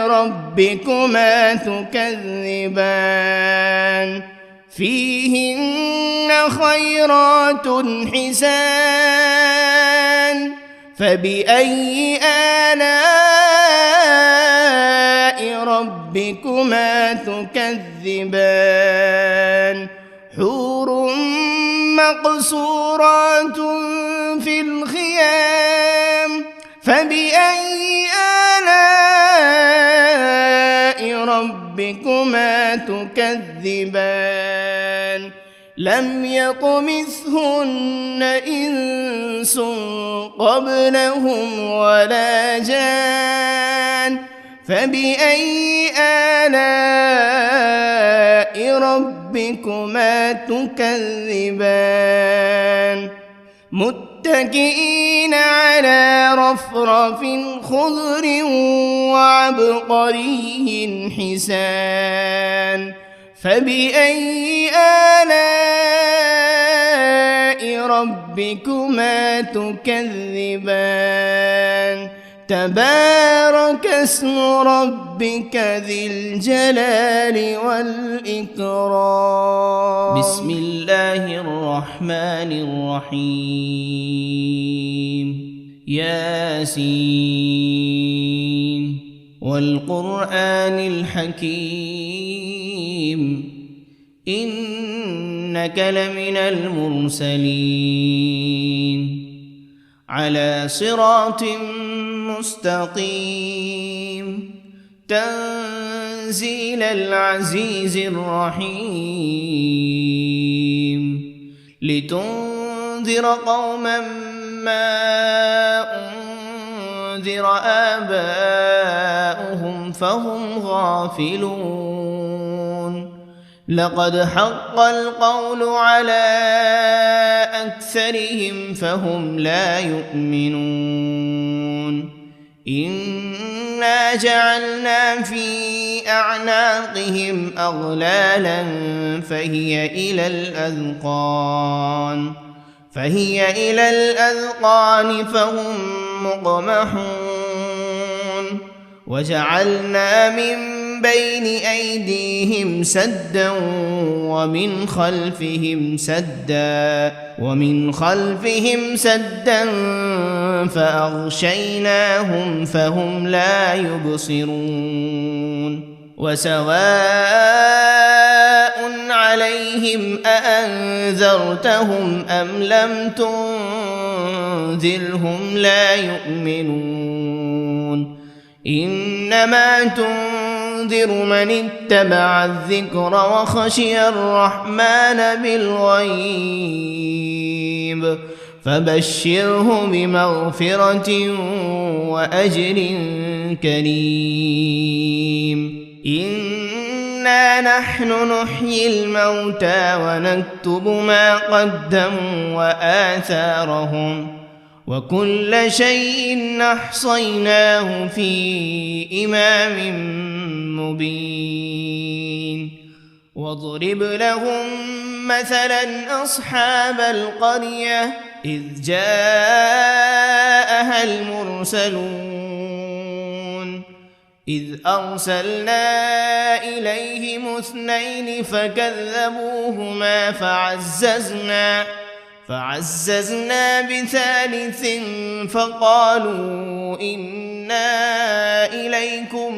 ربكما تكذبان فيهن خيرات حسان فبأي آلاء ربكما تكذبان حور مقصورات في الخيام فبأي آلاء ربكما تكذبان لم يطمثهن إنس قبلهم ولا جان فبأي آلاء ربكما تكذبان متكئين على رفرف خضر وعبقري حسان فبأي آلاء ربكما تكذبان تبارك اسم ربك ذي الجلال والإكرام بسم الله الرحمن الرحيم ياسين والقرآن الحكيم إنك لمن المرسلين على صراط مستقيم تنزيل العزيز الرحيم لتنذر قوما ما أنذر آباؤهم فهم غافلون لقد حق القول على أكثرهم فهم لا يؤمنون إنا جعلنا في أعناقهم أغلالا فهي إلى الأذقان فهم مقمحون وجعلنا من بين أيديهم سدا ومن خلفهم سدا فأغشيناهم فهم لا يبصرون وسواء عليهم أأنذرتهم أم لم تنذرهم لا يؤمنون إنما تنذر من اتبع الذكر وخشي الرحمن بالغيب فبشره بمغفرة وأجر كريم إنا نحن نحيي الموتى ونكتب ما قدموا وآثارهم وكل شيء أحصيناه في إمام مبين واضرب لهم مثلا أصحاب القرية إذ جاءها المرسلون إذ أرسلنا إليهم 2 فكذبوهما فعززنا ب3 فقالوا إنا إليكم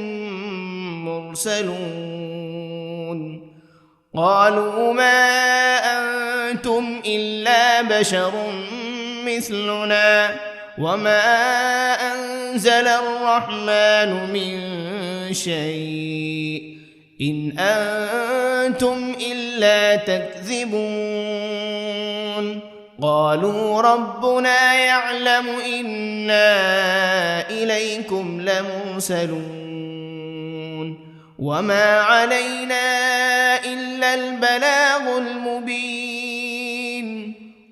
مرسلون قالوا ما أنتم إلا بشر مثلنا وما أنزل الرحمن من شيء إن أنتم إلا تكذبون قالوا ربنا يعلم إنا إليكم لمرسلون وما علينا إلا البلاغ المبين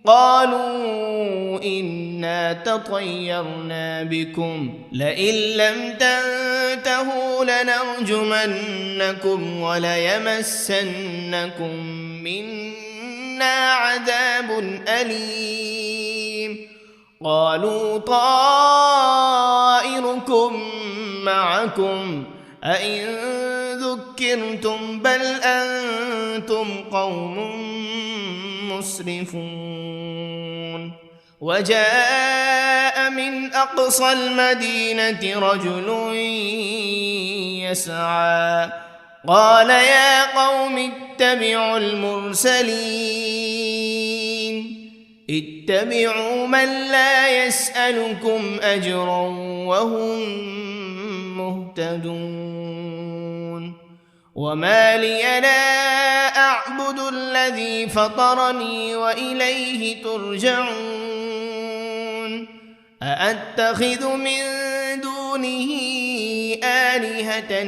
قالوا إنا تطيرنا بكم لئن لم تنتهوا لنرجمنكم وليمسنكم منا عذاب أليم قالوا طائركم معكم أئن ذكرتم بل أنتم قوم مسرفون وجاء من أقصى المدينة رجل يسعى قال يا قوم اتبعوا المرسلين اتبعوا من لا يسألكم أجرا وهم مهتدون وما لي لا أعبد الذي فطرني وإليه ترجعون أأتخذ من دونه آلهة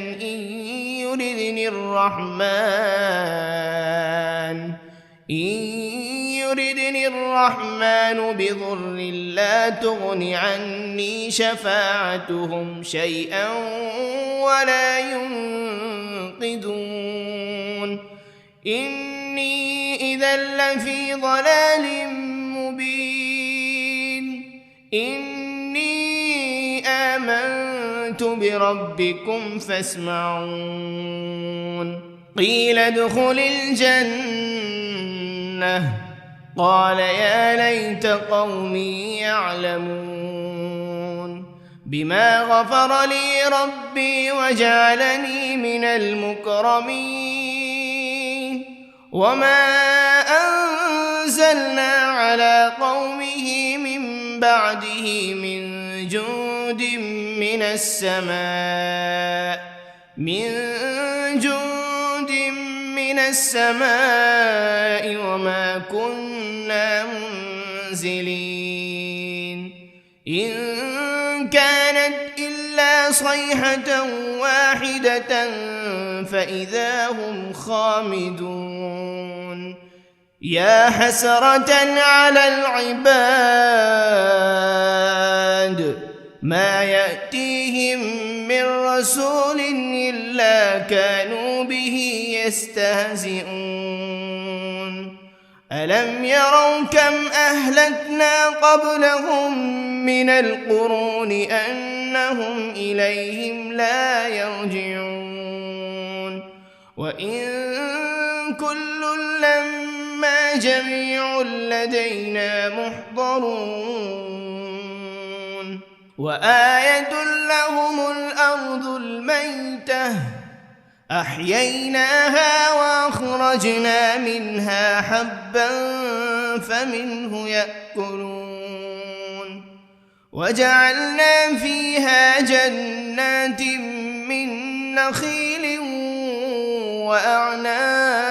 إن يردني الرحمن بضر لا تغن عني شفاعتهم شيئا ولا ينقذون إني إذا لفي ضلال مبين إني آمنت بربكم فاسمعون قيل ادخل الجنة قال يا ليت قومي يعلمون بما غفر لي ربي وجعلني من المكرمين وما أنزلنا على قومه من بعده من جند من السماء وما كنا منزلين إن كانت إلا صيحة واحدة فإذا هم خامدون يا حسرة على العباد ما يأتيهم من رسول إلا كانوا به يستهزئون ألم يروا كم أهلكنا قبلهم من القرون أنهم إليهم لا يرجعون وإن كل لما جميع لدينا محضرون وآية لهم الأرض الميتة أحييناها وأخرجنا منها حبا فمنه يأكلون وجعلنا فيها جنات من نخيل وأعناب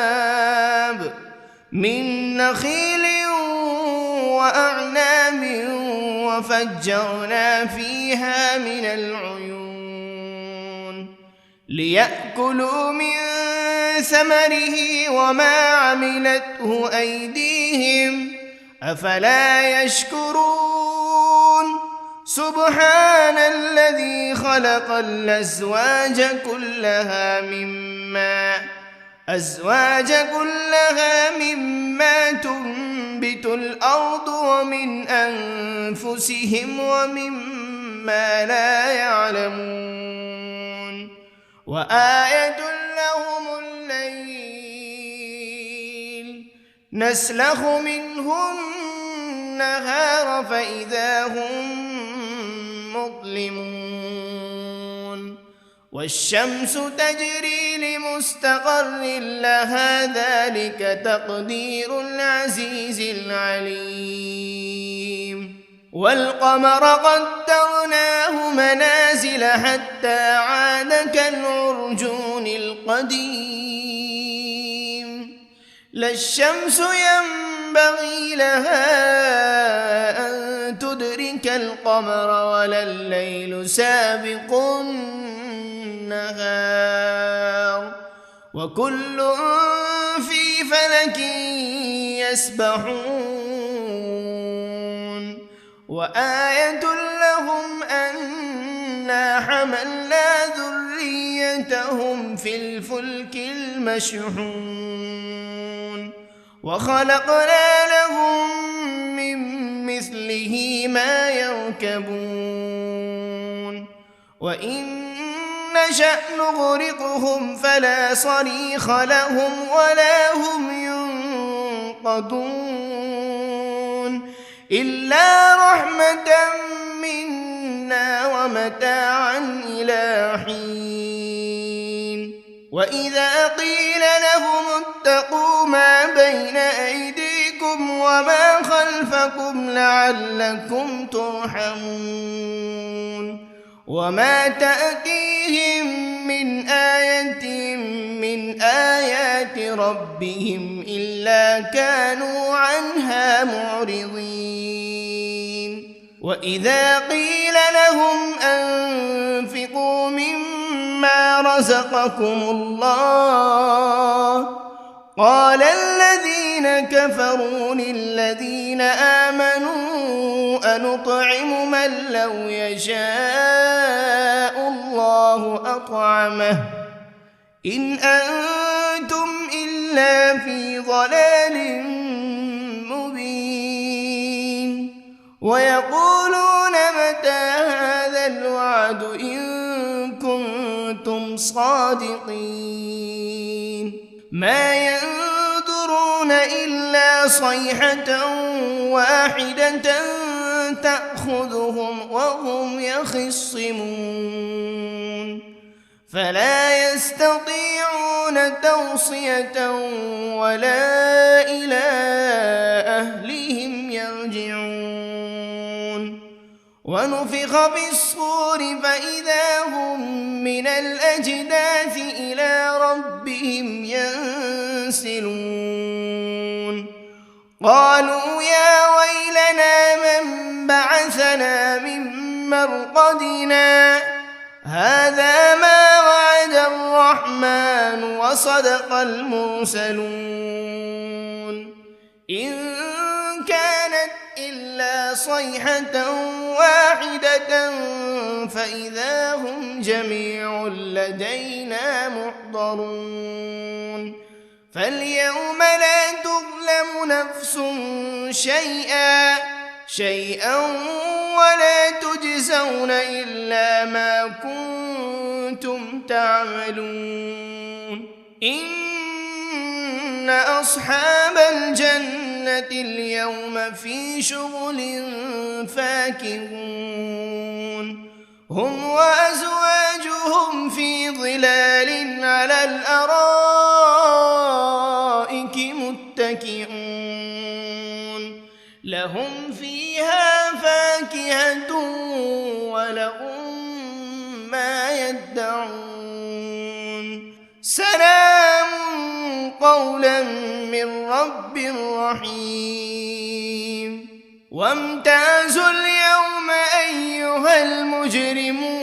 وفجرنا فيها من العيون ليأكلوا من ثمره وما عملته أيديهم أفلا يشكرون سبحان الذي خلق الأزواج كلها مما تنبت الأرض ومن أنفسهم ومما لا يعلمون وآية لهم الليل نسلخ منه النهار فإذا هم مظلمون والشمس تجري لمستقر لها ذلك تقدير العزيز العليم والقمر قدرناه منازل حتى عاد كالعرجون القديم لا الشمس ينبغي لها أن تدرك القمر ولا الليل سابق النهار وكل في فلك يسبحون وآية لهم أنا حملنا ذريتهم في الفلك المشحون وخلقنا لهم من مثله ما يركبون وإن نشأ نغرقهم فلا صريخ لهم ولا هم ينقذون إلا رحمة منا ومتاعا إلى حين وإذا قيل لهم اتقوا ما بين أيديكم وما خلفكم لعلكم ترحمون وما تأتيهم من آية من آيات ربهم إلا كانوا عنها معرضين وإذا قيل لهم أنفقوا مما رزقكم الله قال الذين كفروا للذين آمنوا أنطعم من لو يشاء الله أطعمه إن أنتم إلا في ضلال مبين ويقولون متى هذا الوعد إن كنتم صادقين ما ينظرون إلا صيحة واحدة تأخذهم وهم يخصمون فلا يستطيعون توصية ولا إلى أهلهم يرجعون ونفخ بالصور فإذا هم من الأجداث إلى ربهم ينسلون قالوا يا ويلنا من بعثنا من مرقدنا هذا ما وعد الرحمن وصدق المرسلون إن كانت إلا صيحة واحدة فإذا هم جميع لدينا محضرون فاليوم لا تظلم نفس شيئا ولا تجزون إلا ما كنتم تعملون إن أصحاب الجنة اليوم في شغل فاكهون هم وأزواجهم في ظلال على الأرائك متكئون لهم فيها فاكهة ولهم ما يدعون سلام قولا من رب رحيم وامتازوا اليوم أيها المجرمون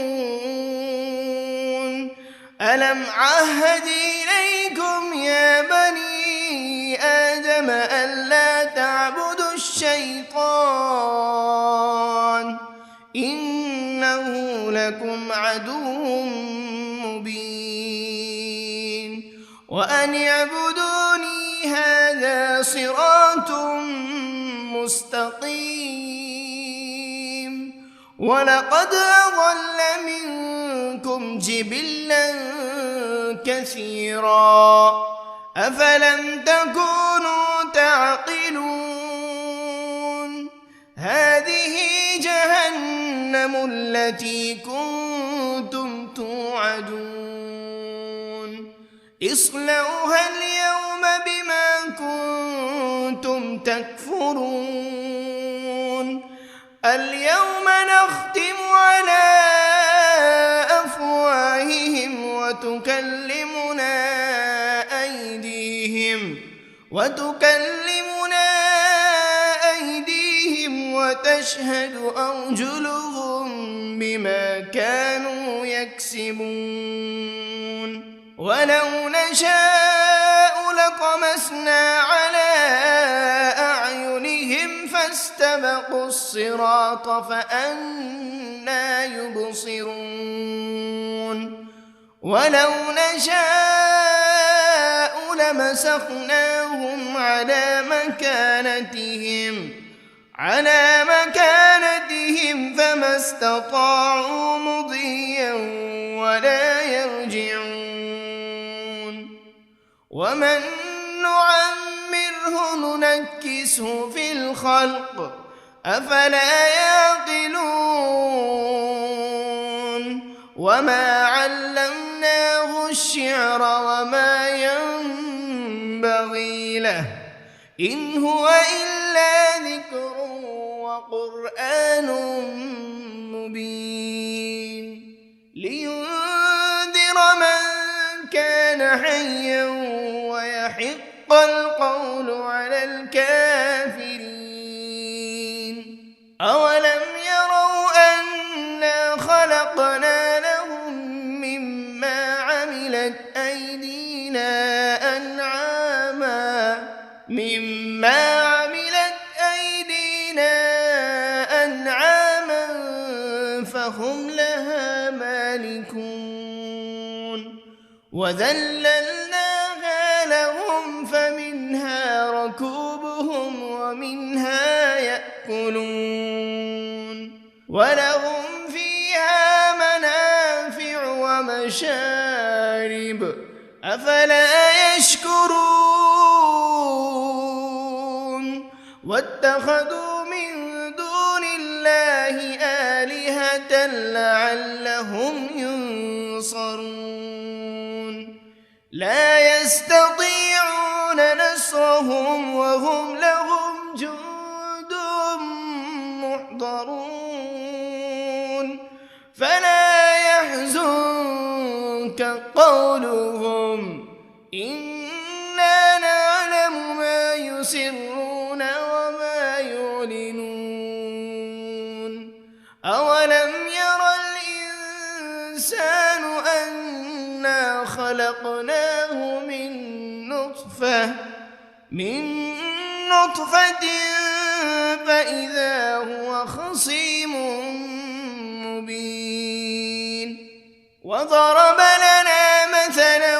ألم عهد إليكم يا بني آدم ألا تعبدوا الشيطان إنه لكم عدو مبين وأن اعبدوني هذا صراط مستقيم ولقد أضل منكم جبلا كثيرا أفلم تكونوا تعقلون هذه جهنم التي كنتم توعدون اصلوها اليوم بما كنتم تكفرون اليوم نختم على أفواههم وتكلمنا أيديهم وتشهد أرجلهم بما كانوا يكسبون ولو نشاء لطمسنا على أعينهم فاستبقوا الصراط فأنى يبصرون ولو نشاء لمسخناهم على مكانتهم فما استطاعوا مضيا ولا يرجعون ومن نعمره ننكسه في الخلق أفلا يعقلون وما علمناه الشعر وما ينبغي له إن هو إلا ذكر وقرآن مبين لينذر من كان حيا ويحق القول على الكافرين أولم يروا أنا خلقنا لهم مما عملت أيدينا أنعاما فهم لها مالكون وذللناها لهم فمنها ركوبهم ومنها يأكلون ولهم فيها منافع ومشارب أفلا يشكرون واتخذوا من دون الله آلهة لعلهم ينصرون لا يستطيعون نصرهم وهم لهم جند محضرون فلا يحزنك قولهم إنا نعلم ما يسرون وما يعلنون أولم ير الإنسان أنا خلقناه من نطفة فإذا هو خصيم مبين وضرب لنا مثلا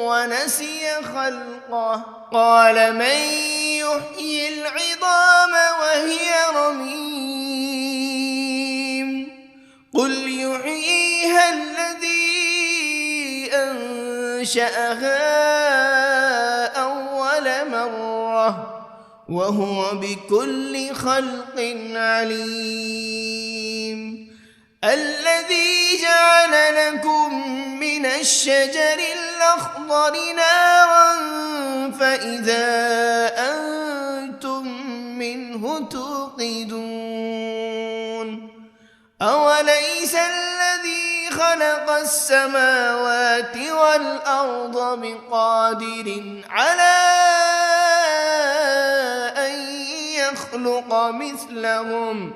ونسي خلقه قال من يحيي العظام وهي رميم قل يحييها الذي أنشأها أول مرة وهو بكل خلق عليم الذي جعل لكم من الشجر الأخضر نارا فإذا أنتم منه توقدون أوليس الذي خلق السماوات والأرض بقادر على أن يخلق مثلهم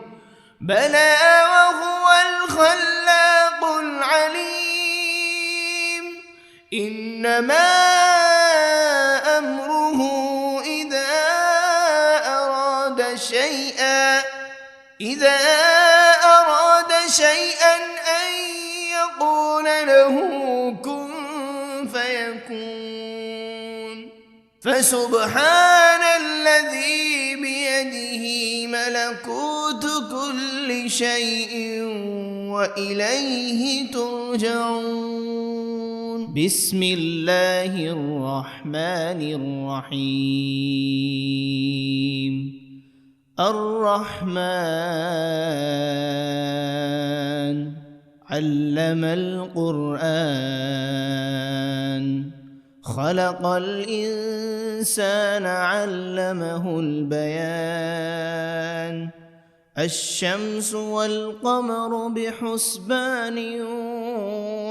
بلى وهو الخلاق العليم إنما أمره إذا أراد شيئا أن يقول له كن فيكون فسبحان الذي بيده ملكوت كل شيء وإليه ترجعون بسم الله الرحمن الرحيم الرحمن علم القرآن خلق الإنسان علمه البيان الشمس والقمر بحسبان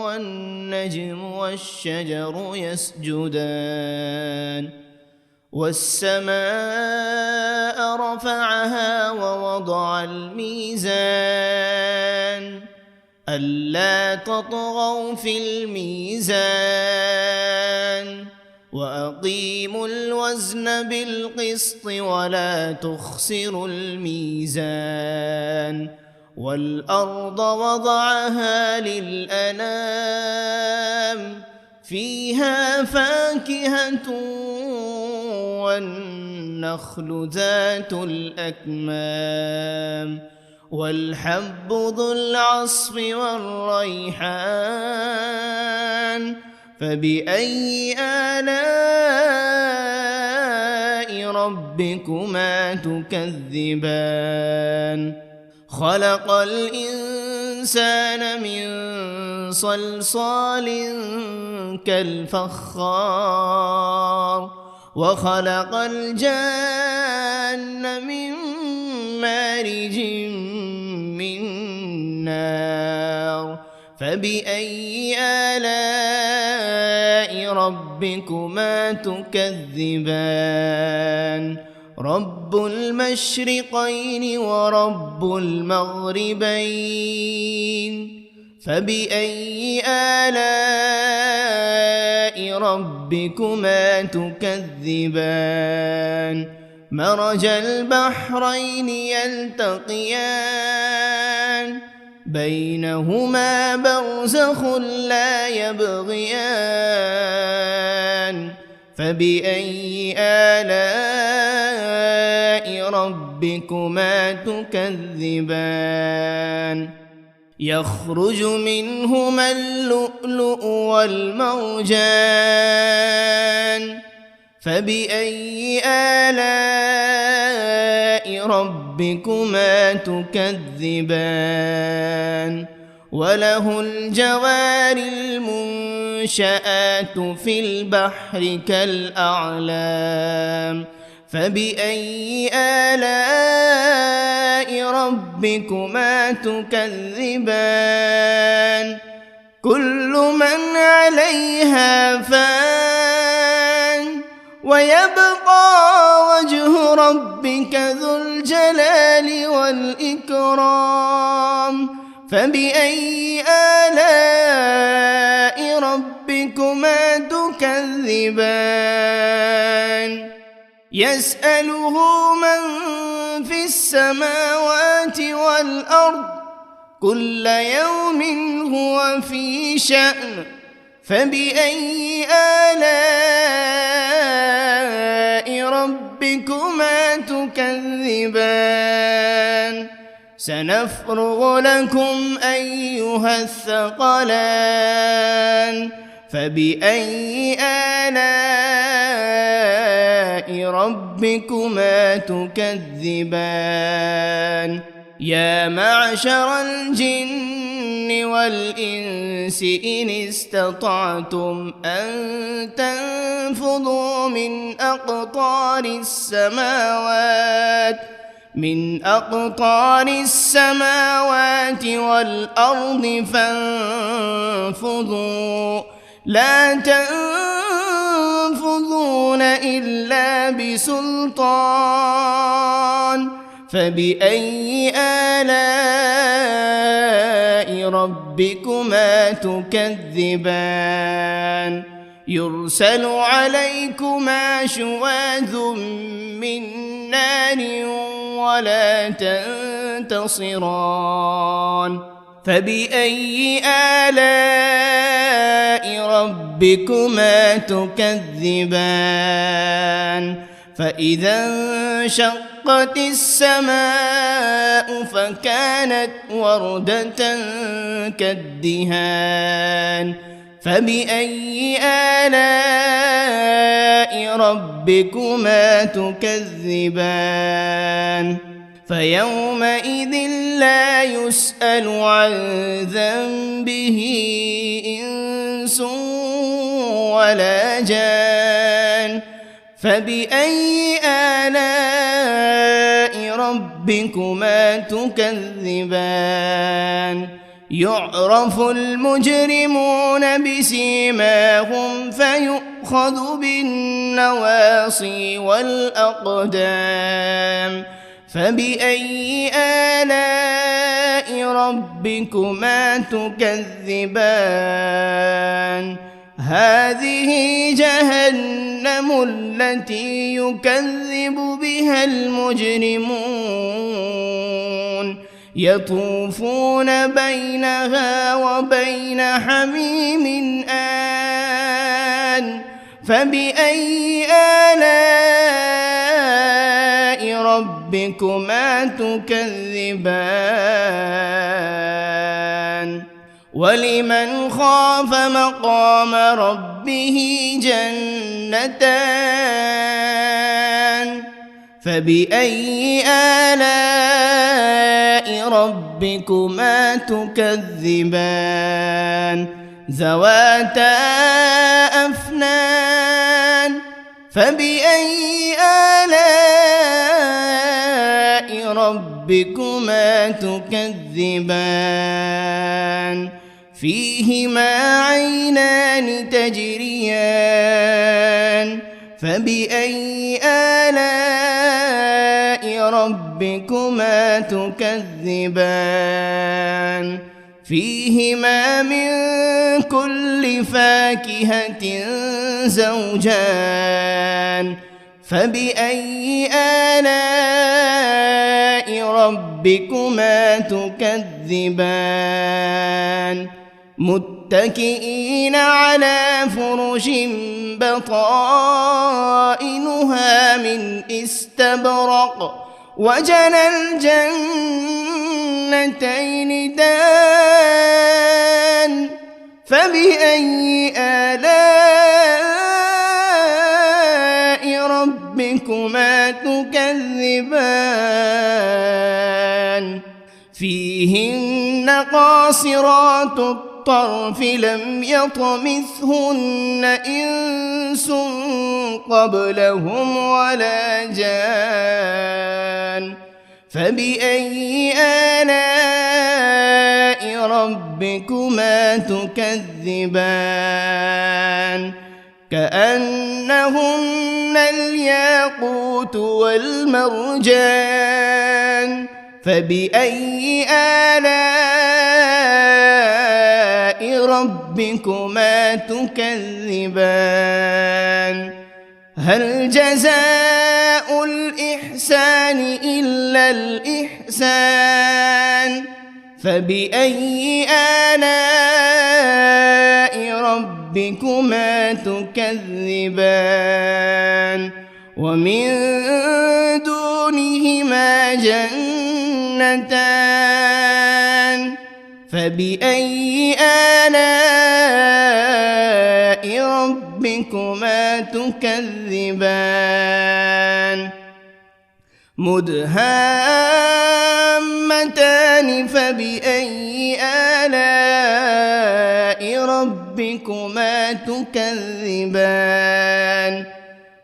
والنجم والشجر يسجدان والسماء رفعها ووضع الميزان ألا تطغوا في الميزان وأقيموا الوزن بالقسط ولا تخسروا الميزان والأرض وضعها للأنام فيها فاكهة والنخل ذات الأكمام والحب ذو العصف والريحان فبأي آلاء ربكما تكذبان خلق الإنسان من صلصال كالفخار وخلق الجان من مارج من نار فبأي آلاء ربكما تكذبان رب المشرقين ورب المغربين فبأي آلاء ربكما تكذبان مرج البحرين يلتقيان بينهما برزخ لا يبغيان فبأي آلاء ربكما تكذبان يخرج منهما اللؤلؤ والمرجان فبأي آلاء ربكما تكذبان وله الجوار المنشآت في البحر كالأعلام فبأي آلاء ربكما تكذبان كل من عليها فان ويبقى وجه ربك ذو الجلال والإكرام فبأي آلاء ربكما تكذبان يسأله من في السماوات والأرض كل يوم هو في شأن فبأي آلاء ربكما تكذبان سنفرغ لكم أيها الثقلان فبأي آلاء ربكما تكذبان يا معشر الجن والإنس إن استطعتم أن تنفذوا من أقطار السماوات والأرض فانفذوا لا تنفذون إلا بسلطان فبأي آلاء ربكما تكذبان يرسل عليكما شواذ من نار ولا تنتصران فبأي آلاء ربكما تكذبان فإذا انشقت السماء فكانت وردة كالدهان فبأي آلاء ربكما تكذبان فيومئذ لا يسأل عن ذنبه إنس ولا جان فبأي آلاء ربكما تكذبان يعرف المجرمون بسيماهم فيؤخذ بالنواصي والأقدام فبأي آلاء ربكما تكذبان هذه جهنم التي يكذب بها المجرمون يطوفون بينها وبين حميم آن فبأي آلاء ربكما تكذبان ولمن خاف مقام ربه جنتان فبأي آلاء ربكما تكذبان ذواتا أفنان فبأي آلاء ربكما تكذبان فيهما عينان تجريان فبأي آلاء ربكما تكذبان فيهما من كل فاكهة زوجان فبأي آلاء ربكما تكذبان متكئين على فرش بطائنها من استبرق وجنى الجنتين دان فبأي آلاء ربكما تكذبان فيهن قاصرات الطرف لم يطمثهن إنس قبلهم ولا جان فبأي آلاء ربكما تكذبان كأنهن الياقوت والمرجان فبأي آلاء ربكما تكذبان هل جزاء الإحسان إلا الإحسان فبأي آلاء ربكما تكذبان ومن دونهما جنتان فبأي آلاء ربكما تكذبان مدهامتان فبأي آلاء ربكما تكذبان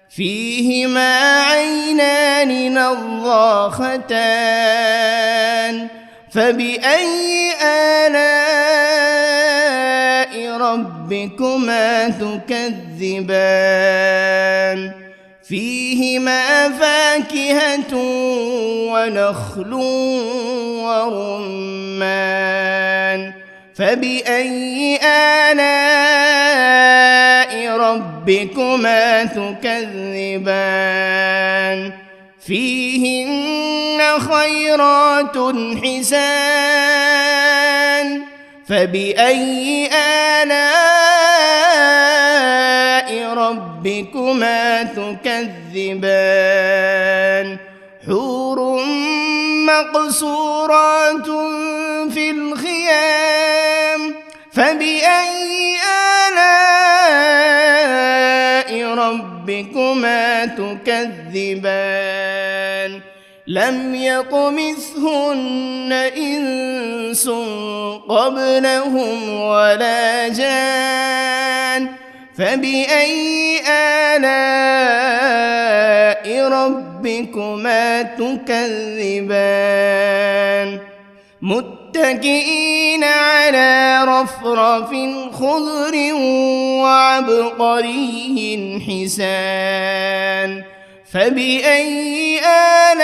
فيهما عينان نضاختان فبأي آلاء ربكما تكذبان فيهما فاكهة ونخل ورمان فبأي آلاء ربكما تكذبان فيهن خيرات حسان فبأي آلاء ربكما تكذبان حور مقصورات في الخيام فبأي آلاء ربكما تكذبان لم يطمثهن إنس قبلهم ولا جان فبأي آلاء ربكما تكذبان متكئين على رفرف خضر وعبقري حسان فبأي آلاء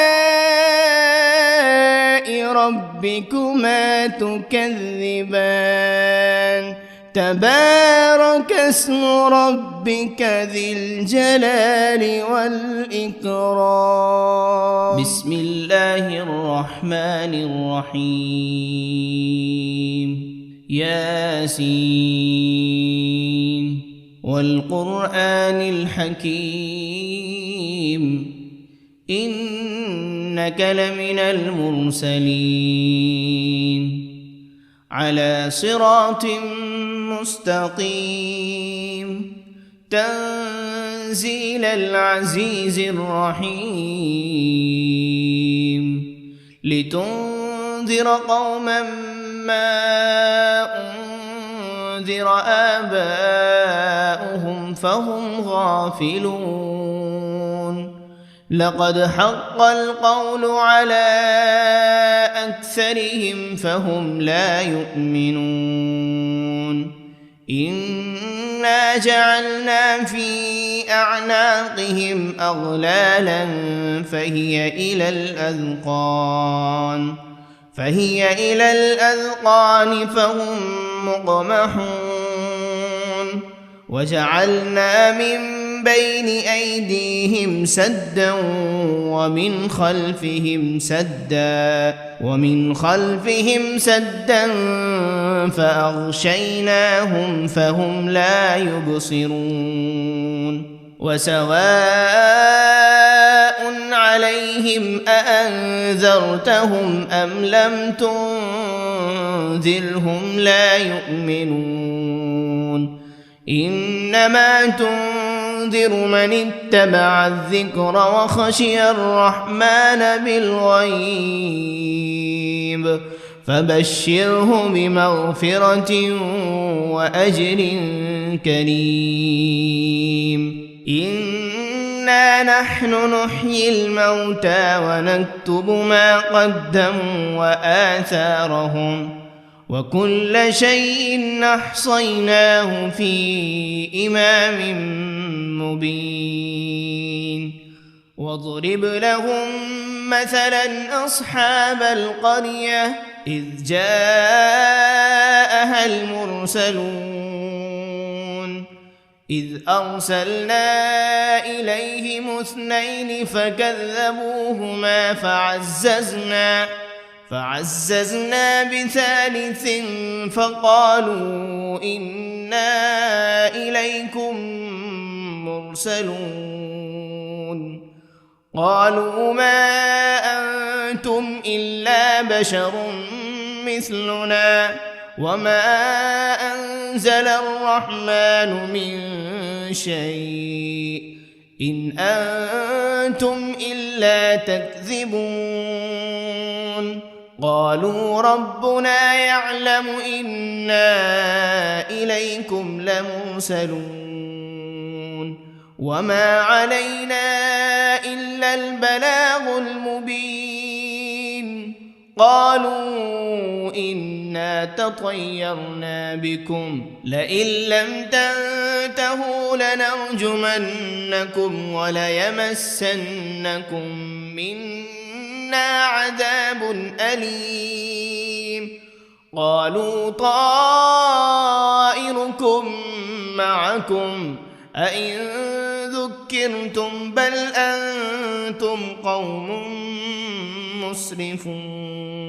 ربكما ربكما تكذبان تبارك اسم ربك ذي الجلال والإكرام. بسم الله الرحمن الرحيم. ياسين والقرآن الحكيم إنك لمن المرسلين على صراط مستقيم تنزيل العزيز الرحيم لتنذر قوما ما أنذر آباؤهم فهم غافلون لقد حق القول على أكثرهم فهم لا يؤمنون إنا جعلنا في أعناقهم أغلالا فهي إلى الأذقان فهم مقمحون وجعلنا من بين أيديهم سدا ومن خلفهم سدا فأغشيناهم فهم لا يبصرون وسواء عليهم أأنذرتهم أم لم تنذرهم لا يؤمنون إنما تنذر من اتبع الذكر وخشي الرحمن بالغيب فبشره بمغفرة وأجر كريم. إنا نحن نحيي الموتى ونكتب ما قدموا وآثارهم وكل شيء أحصيناه في إمام مبين. واضرب لهم مثلا أصحاب القرية إذ جاءها المرسلون إذ أرسلنا إليهم 2 فكذبوهما فعززنا ب3 فقالوا إنا إليكم مرسلون قالوا ما أنتم إلا بشر مثلنا وما أنزل الرحمن من شيء إن أنتم إلا تكذبون قالوا ربنا يعلم إنا إليكم لمرسلون وما علينا إلا البلاغ المبين. قالوا إنا تطيرنا بكم لئن لم تنتهوا لنرجمنكم وليمسنكم منا عذاب أليم. قالوا طائركم معكم أئن ذكرتم بل أنتم قوم مسرفون.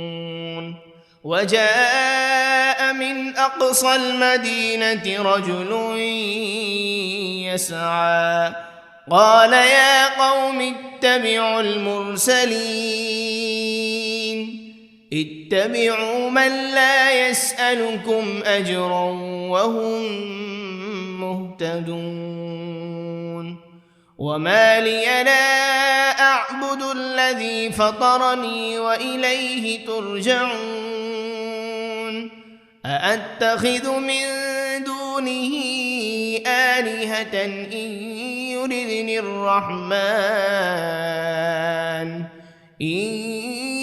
وجاء من أقصى المدينة رجل يسعى قال يا قوم اتبعوا المرسلين اتبعوا من لا يسألكم أجرا وهم مهتدون. وما لي لا أعبد الذي فطرني وإليه ترجعون. أأتخذ من دونه آلهة إن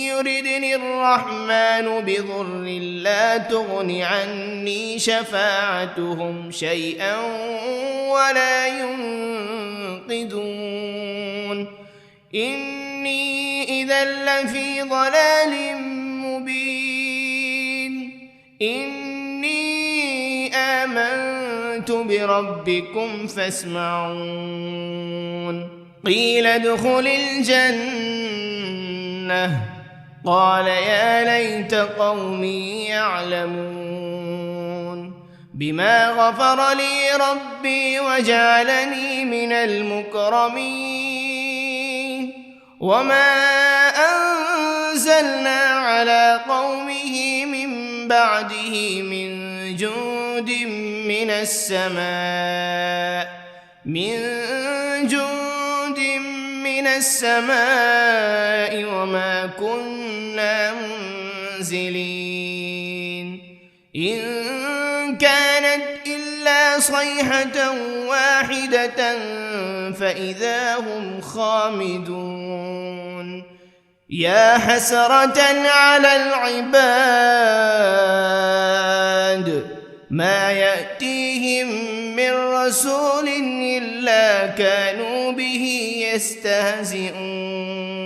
يردني الرحمن بضر لا تغن عني شفاعتهم شيئا ولا ينقذون. إني إذا لفي ضلال مبين. مبين إني آمنت بربكم فاسمعون قيل ادخل الجنة قال يا ليت قومي يعلمون بما غفر لي ربي وجعلني من المكرمين وما أنزلنا على قومه من بعده من جند من السماء وما كنا منزلين إن كانت إلا صيحة واحدة فإذا هم خامدون يا حسرة على العباد ما يأتيهم من رسول إلا كانوا به يستهزئون